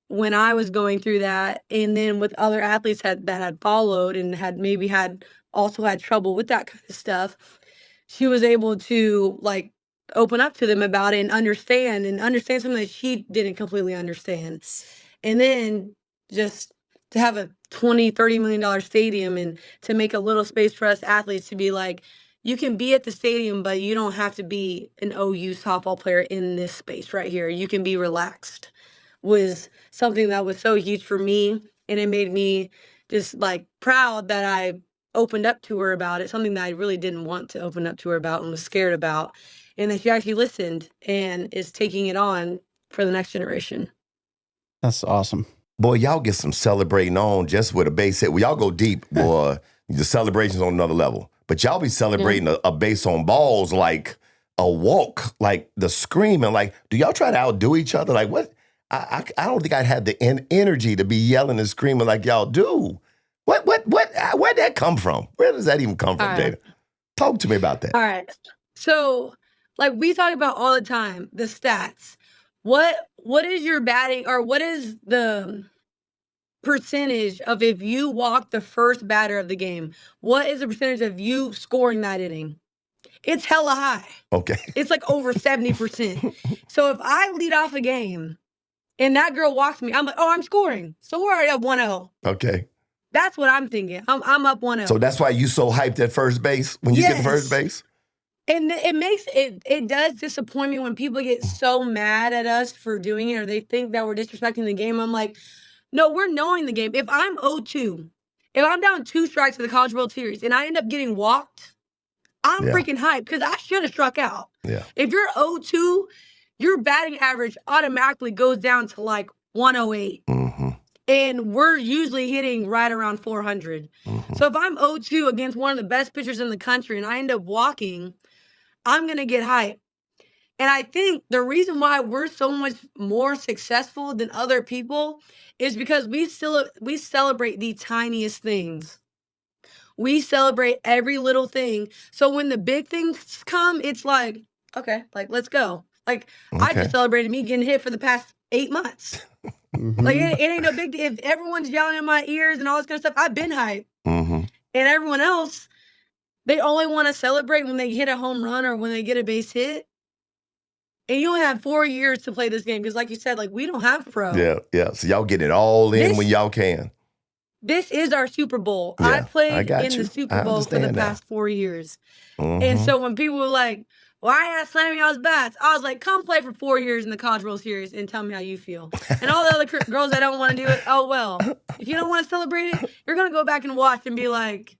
when I was going through that. And then with other athletes that had followed and had also had trouble with that kind of stuff, she was able to like open up to them about it and understand something that she didn't completely understand. And then just to have a $20-30 million stadium and to make a little space for us athletes to be like, you can be at the stadium, but you don't have to be an OU softball player in this space right here. You can be relaxed, was something that was so huge for me. And it made me just like proud that I opened up to her about it, something that I really didn't want to open up to her about and was scared about. And that she actually listened and is taking it on for the next generation. That's awesome. Boy, y'all get some celebrating on just with a base hit. Well, y'all go deep, boy. The celebration's on another level. But y'all be celebrating a base on balls like a walk, like the screaming. Like, do y'all try to outdo each other? Like, what? I don't think I'd have the energy to be yelling and screaming like y'all do. Where'd that come from? Where does that even come from, Jayda? Talk to me about that. All right. So, like we talk about all the time, the stats. What is your batting, or what is the percentage of if you walk the first batter of the game? What is the percentage of you scoring that inning? It's hella high. Okay. It's like over 70%. So if I lead off a game and that girl walks me, I'm like, oh, I'm scoring. So we're already up 1-0. Okay. That's what I'm thinking. I'm up 1-0. So that's why you so hyped at first base when you get to first base? And it does disappoint me when people get so mad at us for doing it, or they think that we're disrespecting the game. I'm like, no, we're knowing the game. If I'm 0-2, if I'm down 2 strikes to the College World Series and I end up getting walked, I'm freaking hyped because I should have struck out. Yeah. If you're 0-2, your batting average automatically goes down to like 108. Mm-hmm. And we're usually hitting right around 400. Mm-hmm. So if I'm 0-2 against one of the best pitchers in the country and I end up walking, I'm going to get hyped. And I think the reason why we're so much more successful than other people is because we celebrate the tiniest things. We celebrate every little thing. So when the big things come, it's like, okay, like, let's go. Like, I just celebrated me getting hit for the past 8 months. Like, it ain't no big deal. If everyone's yelling in my ears and all this kind of stuff, I've been hyped. And everyone else, they only want to celebrate when they hit a home run or when they get a base hit. And you only have 4 years to play this game because, like you said, like, we don't have pro. Yeah. So y'all get it all in when y'all can. This is our Super Bowl. Yeah, I played I in the Super Bowl for the past 4 years. And so when people were like, why are you slamming y'all's bats? I was like, come play for 4 years in the College World Series and tell me how you feel. And all the other girls that don't want to do it, oh, well, if you don't want to celebrate it, you're going to go back and watch and be like,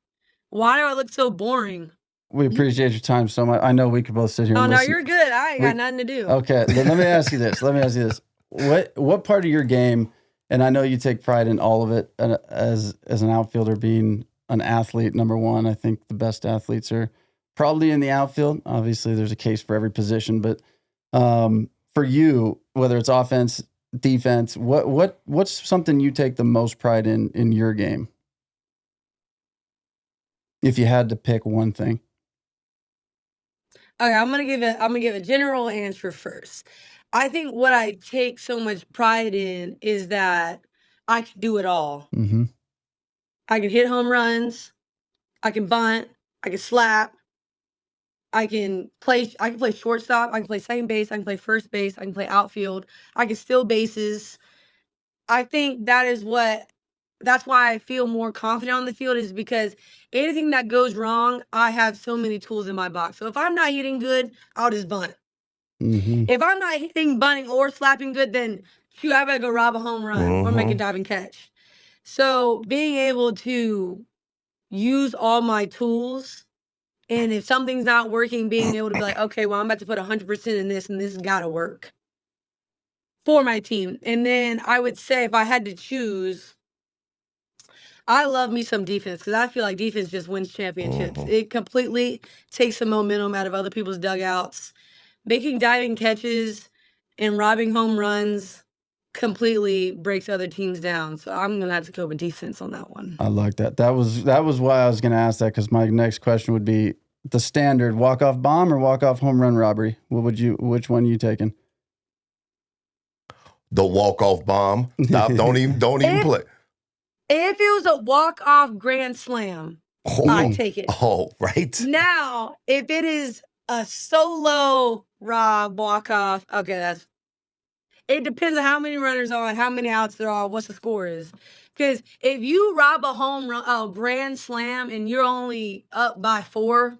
why do I look so boring? We appreciate your time so much. I know we could both sit here and listen. No, you're good. I ain't got nothing to do. Okay, let me ask you this. What part of your game, and I know you take pride in all of it, as an outfielder, being an athlete, number one, I think the best athletes are probably in the outfield. Obviously, there's a case for every position, but for you, whether it's offense, defense, what's something you take the most pride in your game? If you had to pick one thing. Okay, I'm gonna give a general answer first. I think what I take so much pride in is that I can do it all. Mm-hmm. I can hit home runs, I can bunt, I can slap, I can play shortstop, I can play second base, I can play first base, I can play outfield, I can steal bases. I think that's why I feel more confident on the field, is because anything that goes wrong, I have so many tools in my box. So if I'm not hitting good, I'll just bunt. Mm-hmm. If I'm not hitting, bunting, or slapping good, then shoot, I better go rob a home run or make a diving catch. So being able to use all my tools, and if something's not working, being able to be like, okay, well, I'm about to put 100% in this, and this has got to work for my team. And then I would say if I had to choose, I love me some defense because I feel like defense just wins championships. It completely takes the momentum out of other people's dugouts. Making diving catches and robbing home runs completely breaks other teams down. So I'm going to have to go with defense on that one. I like that. That was why I was going to ask that, because my next question would be the standard walk-off bomb or walk-off home run robbery. Which one are you taking? The walk-off bomb. Stop. Don't even play. If it was a walk-off grand slam, I'd take it. Oh, right. Now, if it is a solo rob walk-off, okay, it depends on how many runners are on, how many outs there are, what the score is. Because if you rob a home run, a grand slam, and you're only up by 4,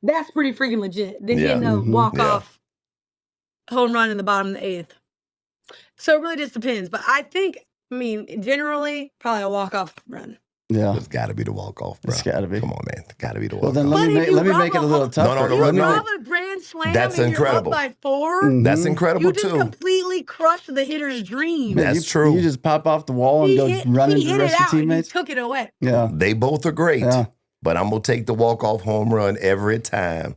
that's pretty freaking legit. Then hitting a walk-off home run in the bottom of the 8th. So it really just depends. But generally, probably a walk-off run. Yeah. It's got to be the walk-off, bro. It's got to be. Come on, man. It's got to be the walk-off. Well, then let me make it a little tougher. No. You rob a grand slam That's and incredible. You're up by 4. That's incredible, too. You just completely crushed the hitter's dream. That's true. You just pop off the wall and go run into the rest of your teammates. He took it away. Yeah. They both are great, but I'm going to take the walk-off home run every time.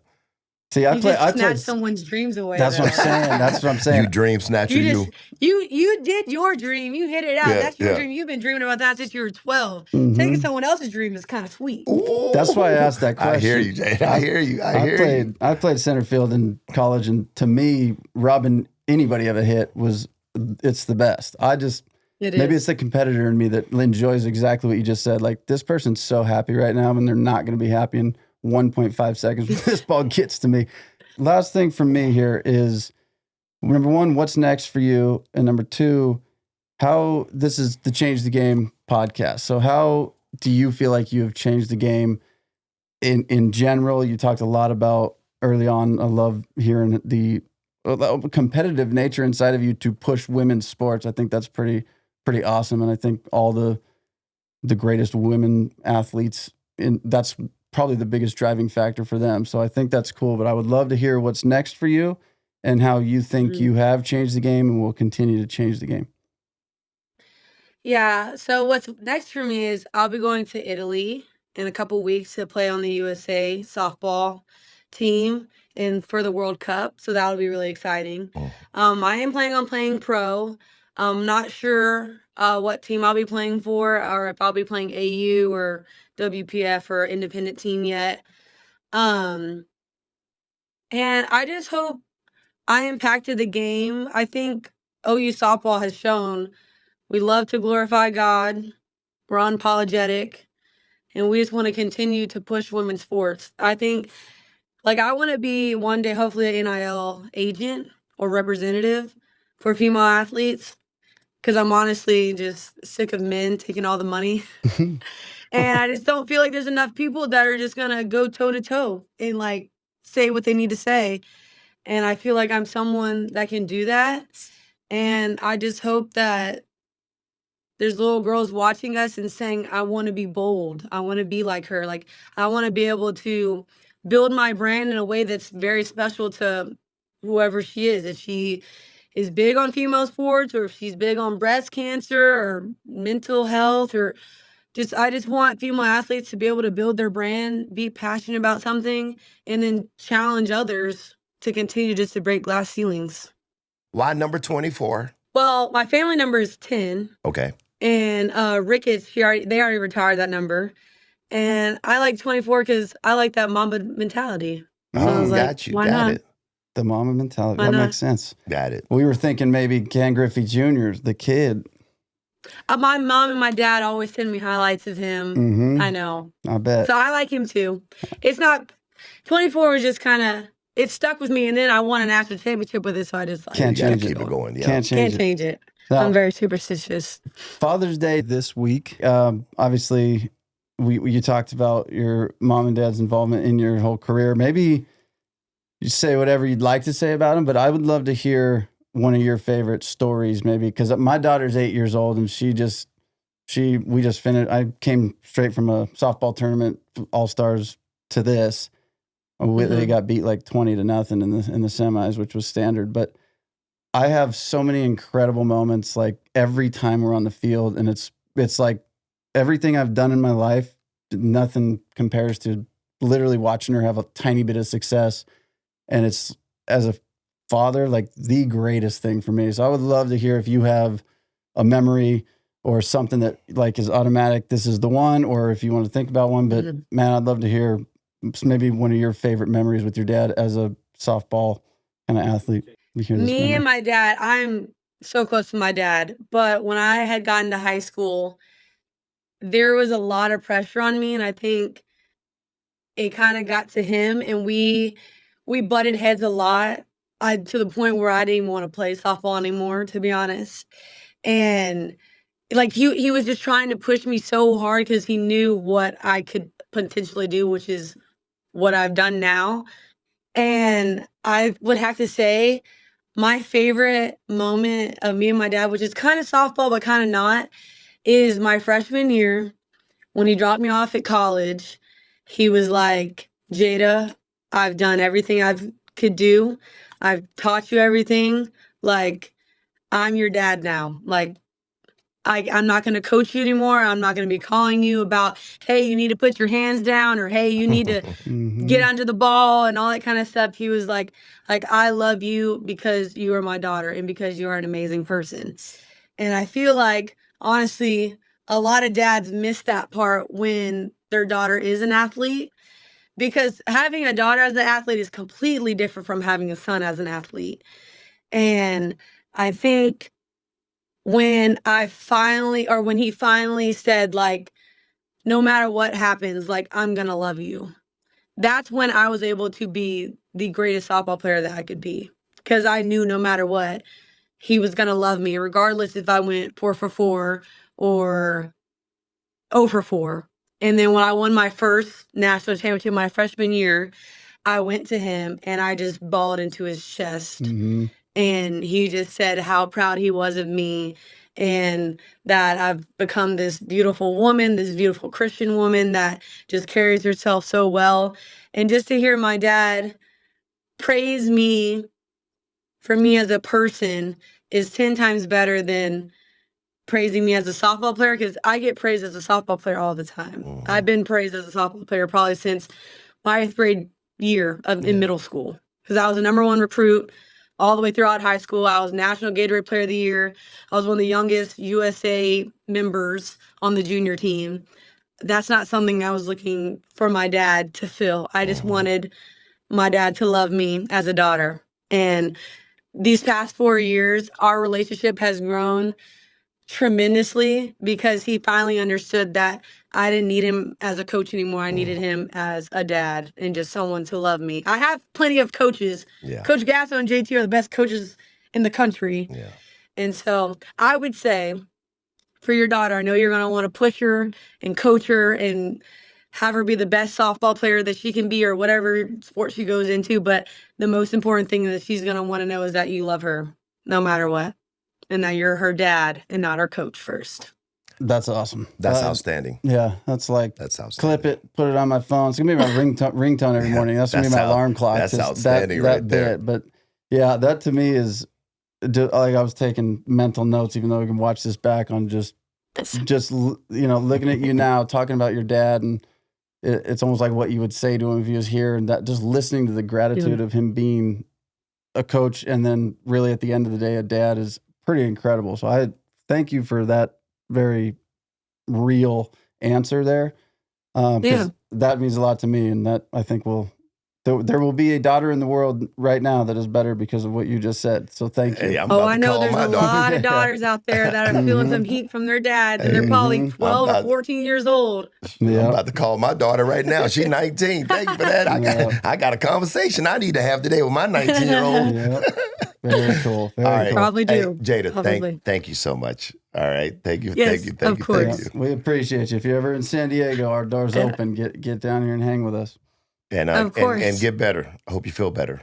See, You just snatched someone's dreams away. That's what I'm saying. That's what I'm saying. You dream snatcher, you did your dream. You hit it out. That's your dream. You've been dreaming about that since you were 12. Taking someone else's dream is kind of sweet. Ooh. That's why I asked that question. I hear you, Jayda. I hear you. I played center field in college, and to me, robbing anybody of a hit it's the best. Maybe it's the competitor in me that enjoys exactly what you just said. Like, this person's so happy right now, and they're not going to be happy in 1.5 seconds when this ball gets to me. Last thing from me here is, number one, what's next for you? And number two, how this is the Change the Game podcast. So how do you feel like you have changed the game in general? You talked a lot about early on. I love hearing the competitive nature inside of you to push women's sports. I think that's pretty awesome. And I think all the greatest women athletes, that's probably the biggest driving factor for them. So I think that's cool, but I would love to hear what's next for you and how you think you have changed the game and will continue to change the game. Yeah. So what's next for me is I'll be going to Italy in a couple weeks to play on the USA softball team and for the World Cup. So that'll be really exciting. I am planning on playing pro. I'm not sure what team I'll be playing for, or if I'll be playing AU or WPF or independent team yet. And I just hope I impacted the game. I think OU softball has shown we love to glorify God. We're unapologetic. And we just want to continue to push women's sports. I think, I want to be one day, hopefully, an NIL agent or representative for female athletes. Because I'm honestly just sick of men taking all the money. And I just don't feel like there's enough people that are just going to go toe-to-toe and, say what they need to say. And I feel like I'm someone that can do that. And I just hope that there's little girls watching us and saying, I want to be bold. I want to be like her. I want to be able to build my brand in a way that's very special to whoever she is. If she is big on female sports, or if she's big on breast cancer or mental health, or I just want female athletes to be able to build their brand, be passionate about something, and then challenge others to continue just to break glass ceilings. Why number 24? Well, my family number is 10. Okay. And Ricketts, they already retired that number. And I like 24 because I like that Mamba mentality. So I was got you. Why got not? it. The Mamba mentality. That makes sense. Got it. We were thinking maybe Ken Griffey Jr., the kid. My mom and my dad always send me highlights of him. Mm-hmm. I know. I bet. So I like him too. It's not, 24 was just kind of, it stuck with me. And then I won a national championship with it. So I just can't change it. Keep it going. Yeah. Can't change it. So, I'm very superstitious. Father's Day this week. Obviously, you talked about your mom and dad's involvement in your whole career. Maybe you say whatever you'd like to say about him, but I would love to hear one of your favorite stories, maybe, because my daughter's 8 years old and we just finished. I came straight from a softball tournament, All-Stars, to this. They got beat 20-0 in the semis, which was standard. But I have so many incredible moments, every time we're on the field, and it's like everything I've done in my life, nothing compares to literally watching her have a tiny bit of success. And it's, as a father, the greatest thing for me. So I would love to hear if you have a memory or something that is automatic, this is the one, or if you want to think about one. But man, I'd love to hear maybe one of your favorite memories with your dad as a softball kind of athlete. Me and my dad, I'm so close to my dad, but when I had gotten to high school, there was a lot of pressure on me, and I think it kind of got to him, and we butted heads a lot, to the point where I didn't even want to play softball anymore, to be honest. And he was just trying to push me so hard because he knew what I could potentially do, which is what I've done now. And I would have to say my favorite moment of me and my dad, which is kind of softball but kind of not, is my freshman year when he dropped me off at college. He was like, Jayda, I've done everything I could do. I've taught you everything. I'm your dad now. I'm not going to coach you anymore. I'm not going to be calling you about, hey, you need to put your hands down, or hey, you need to get under the ball and all that kind of stuff. He was like, I love you because you are my daughter and because you are an amazing person. And I feel like, honestly, a lot of dads miss that part when their daughter is an athlete, because having a daughter as an athlete is completely different from having a son as an athlete. And I think when he finally said, like, no matter what happens, like, I'm going to love you. That's when I was able to be the greatest softball player that I could be. Because I knew no matter what, he was going to love me, regardless if I went 4 for 4 or 0 for 4. And then when I won my first national championship my freshman year, I went to him and I just bawled into his chest. Mm-hmm. And he just said how proud he was of me and that I've become this beautiful woman, this beautiful Christian woman that just carries herself so well. And just to hear my dad praise me for me as a person is 10 times better than praising me as a softball player, because I get praised as a softball player all the time. Mhm. I've been praised as a softball player probably since my 8th grade year in middle school, because I was a number 1 recruit all the way throughout high school. I was National Gatorade Player of the Year. I was one of the youngest USA members on the junior team. That's not something I was looking for my dad to feel. I just wanted my dad to love me as a daughter. And these past 4 years, our relationship has grown tremendously because he finally understood that I didn't need him as a coach anymore. I needed him as a dad and just someone to love me. I have plenty of coaches. Yeah. Coach Gasso and JT are the best coaches in the country. Yeah. And so I would say for your daughter, I know you're going to want to push her and coach her and have her be the best softball player that she can be, or whatever sport she goes into. But the most important thing that she's going to want to know is that you love her no matter what, and that you're her dad and not her coach first. That's awesome. That's outstanding. Yeah, that's outstanding. Clip it, put it on my phone. It's gonna be my ringtone every morning. That's gonna be my alarm clock. That's outstanding right there. But yeah, that to me is like I was taking mental notes, even though we can watch this back on just looking at you now, talking about your dad, and it's almost like what you would say to him if he was here, and that just listening to the gratitude of him being a coach and then really at the end of the day a dad is pretty incredible. So I thank you for that very real answer there. That means a lot to me, and that I think there will be a daughter in the world right now that is better because of what you just said. So thank you. Hey, I know there's a lot of daughters out there that are feeling some heat from their dads, and they're probably 12 or 14 years old. I'm about to call my daughter right now. She's 19. Thank you for that. I got a conversation I need to have today with my 19-year-old. Very cool. Very cool. Probably do. Hey, Jayda, thank you so much. All right. Thank you. Yes, thank of you. course. Thank you. We appreciate you. If you're ever in San Diego, our door's open. Get down here and hang with us. And, of course. And get better. I hope you feel better.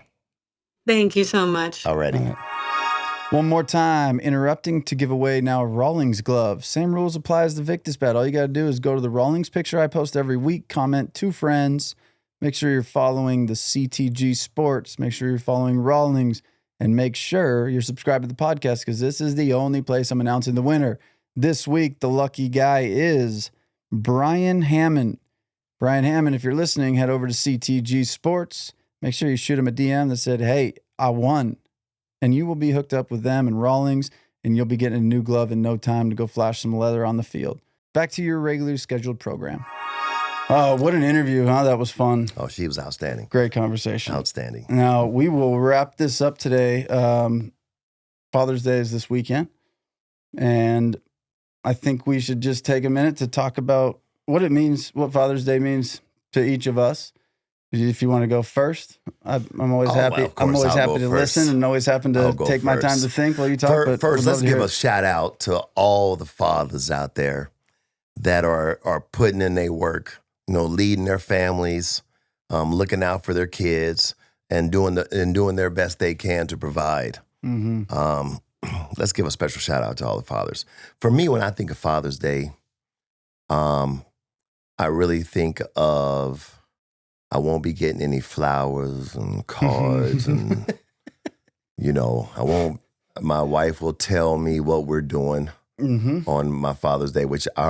Thank you so much. Alrighty. All right. One more time, interrupting to give away now a Rawlings glove. Same rules apply as the Victus bat. All you got to do is go to the Rawlings picture I post every week, comment 2 friends, make sure you're following the CTG Sports, make sure you're following Rawlings, and make sure you're subscribed to the podcast because this is the only place I'm announcing the winner. This week, the lucky guy is Brian Hammond. Brian Hammond, if you're listening, head over to CTG Sports. Make sure you shoot him a DM that said, hey, I won. And you will be hooked up with them and Rawlings, and you'll be getting a new glove in no time to go flash some leather on the field. Back to your regularly scheduled program. Oh, what an interview, huh? That was fun. Oh, she was outstanding. Great conversation. Outstanding. Now, we will wrap this up today. Father's Day is this weekend. And I think we should just take a minute to talk about what it means, what Father's Day means to each of us. If you want to go first, I'm always happy. Well, I'm always happy to first. listen and always happy to take my time to think while you talk. First, let's give a shout out to all the fathers out there that are putting in their work, leading their families, looking out for their kids, and doing their best they can to provide. Mm-hmm. Let's give a special shout out to all the fathers. For me, when I think of Father's Day, I really think of I won't be getting any flowers and cards and, my wife will tell me what we're doing. on my Father's Day, which I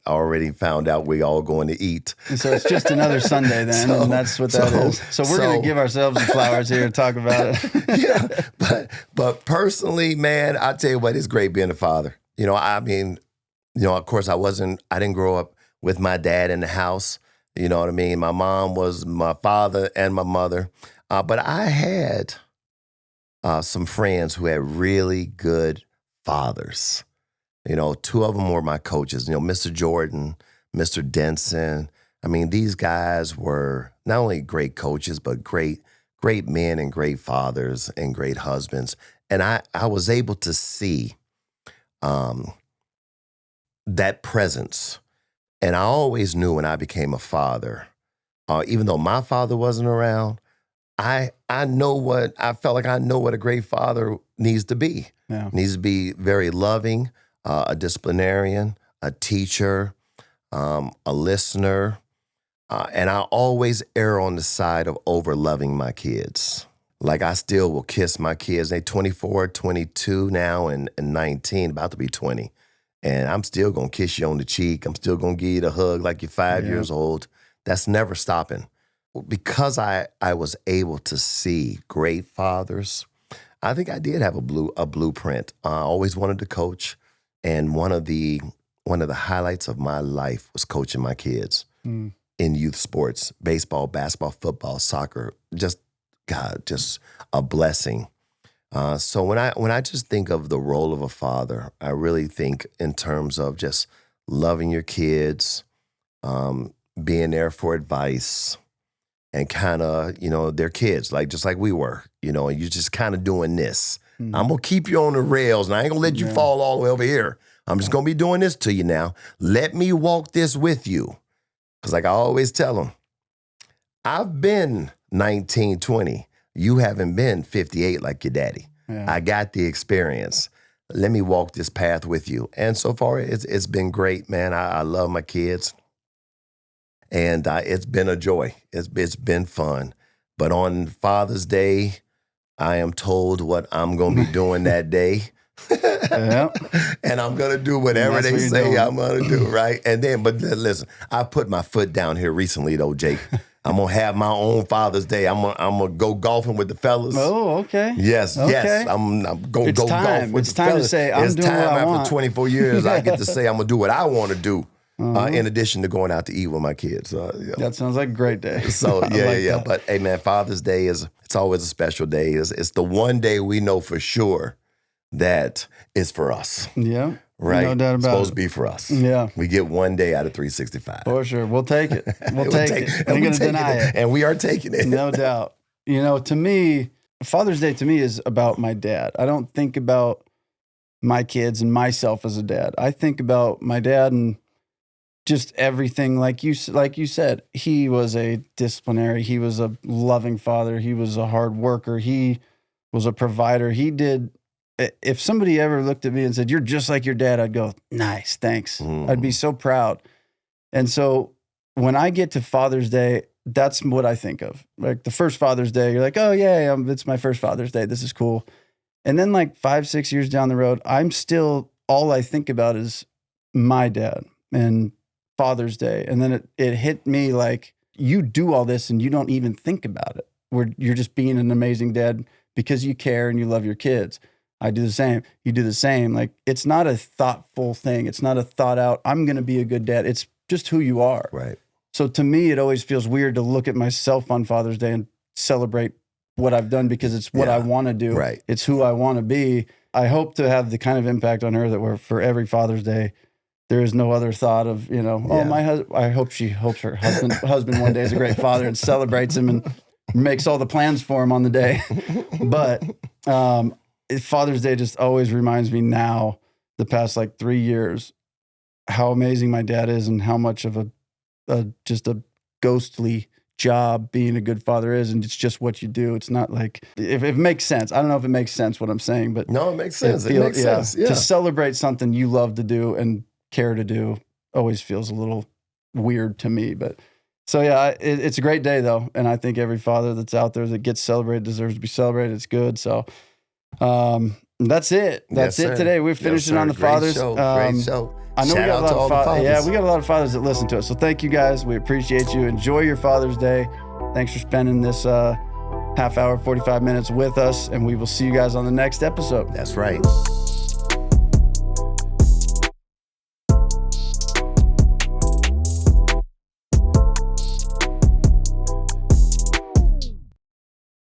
already found out we all going to eat. And so it's just another Sunday then, and that's what that is. So we're going to give ourselves the flowers here and talk about it. but personally, man, I tell you what, it's great being a father. I mean, of course, I didn't grow up with my dad in the house. You know what I mean? My mom was my father and my mother. But I had some friends who had really good fathers. Two of them were my coaches, Mr. Jordan, Mr. Denson. I mean, these guys were not only great coaches, but great men and great fathers and great husbands. And I was able to see that presence. And I always knew when I became a father, even though my father wasn't around, I felt like I know what a great father needs to be. Yeah. Needs to be very loving, a disciplinarian, a teacher, a listener. And I always err on the side of over-loving my kids. Like I still will kiss my kids. They're 24, 22 now, and 19, about to be 20. And I'm still going to kiss you on the cheek. I'm still going to give you the hug like you're 5 years old. That's never stopping. Because I was able to see great fathers, I think I did have a blueprint. I always wanted to coach. And one of the highlights of my life was coaching my kids in youth sports, baseball, basketball, football, soccer. Just a blessing. So when I just think of the role of a father, I really think in terms of just loving your kids, being there for advice, and kind of, they're kids, just like we were, and you just kind of doing this. I'm going to keep you on the rails, and I ain't going to let you fall all the way over here. I'm just going to be doing this to you now. Let me walk this with you. Because like I always tell them, I've been 19, 20. You haven't been 58 like your daddy. Yeah. I got the experience. Let me walk this path with you. And so far, it's been great, man. I love my kids. And it's been a joy. It's been fun. But on Father's Day, I am told what I'm going to be doing that day. And I'm going to do whatever they say I'm going to do, right? But listen, I put my foot down here recently, though, Jake. I'm going to have my own Father's Day. I'm going to go golfing with the fellas. Oh, okay. Yes. I'm going to go golf with the fellas. It's time to say, I'm doing what I want. After 24 years, I get to say I'm going to do what I want to do. In addition to going out to eat with my kids. That sounds like a great day. So, yeah. But, hey, man, Father's Day it's always a special day. It's the one day we know for sure that is for us. Yeah. Right? No doubt about it. It's supposed to be for us. Yeah. We get one day out of 365. For sure. We'll take it. We'll take it. We're going to deny it. And we are taking it. No doubt. To me, Father's Day to me is about my dad. I don't think about my kids and myself as a dad. I think about my dad and just everything, like you said. He was a disciplinary. He was a loving father. He was a hard worker. He was a provider. He did. If somebody ever looked at me and said, "You're just like your dad," I'd go, "Nice, thanks." I'd be so proud. And so when I get to Father's Day, that's what I think of. Like the first Father's Day, you're like, "Oh yeah, it's my first Father's Day. This is cool." And then like 5-6 years down the road, all I think about is my dad and Father's Day. And then it hit me like, you do all this and you don't even think about it. You're just being an amazing dad because you care and you love your kids. I do the same. You do the same. Like, it's not a thoughtful thing. It's not a thought out, I'm going to be a good dad. It's just who you are. Right. So to me, it always feels weird to look at myself on Father's Day and celebrate what I've done because it's what I want to do. Right. It's who I want to be. I hope to have the kind of impact on her that for every Father's Day, there is no other thought of, my husband. I hope she hopes her husband one day is a great father and celebrates him and makes all the plans for him on the day. But Father's Day just always reminds me now, the past like 3 years, how amazing my dad is and how much of just a ghostly job being a good father is, and it's just what you do. It's not like, if it makes sense. I don't know if it makes sense what I'm saying, but no, it makes sense. It makes sense. Yeah. To celebrate something you love to do and care to do always feels a little weird to me. But so yeah, it's a great day though, and I think every father that's out there that gets celebrated deserves to be celebrated. It's good. So That's it. That's Yes, it sir. today. We're Yes, finishing on sir. the Great fathers. show. Great show. I know Shout we got out a lot to of all the fathers. Yeah, we got a lot of fathers that listen to us. So thank you guys. We appreciate you. Enjoy your Father's Day. Thanks for spending this half hour, 45 minutes with us, and we will see you guys on the next episode. That's right.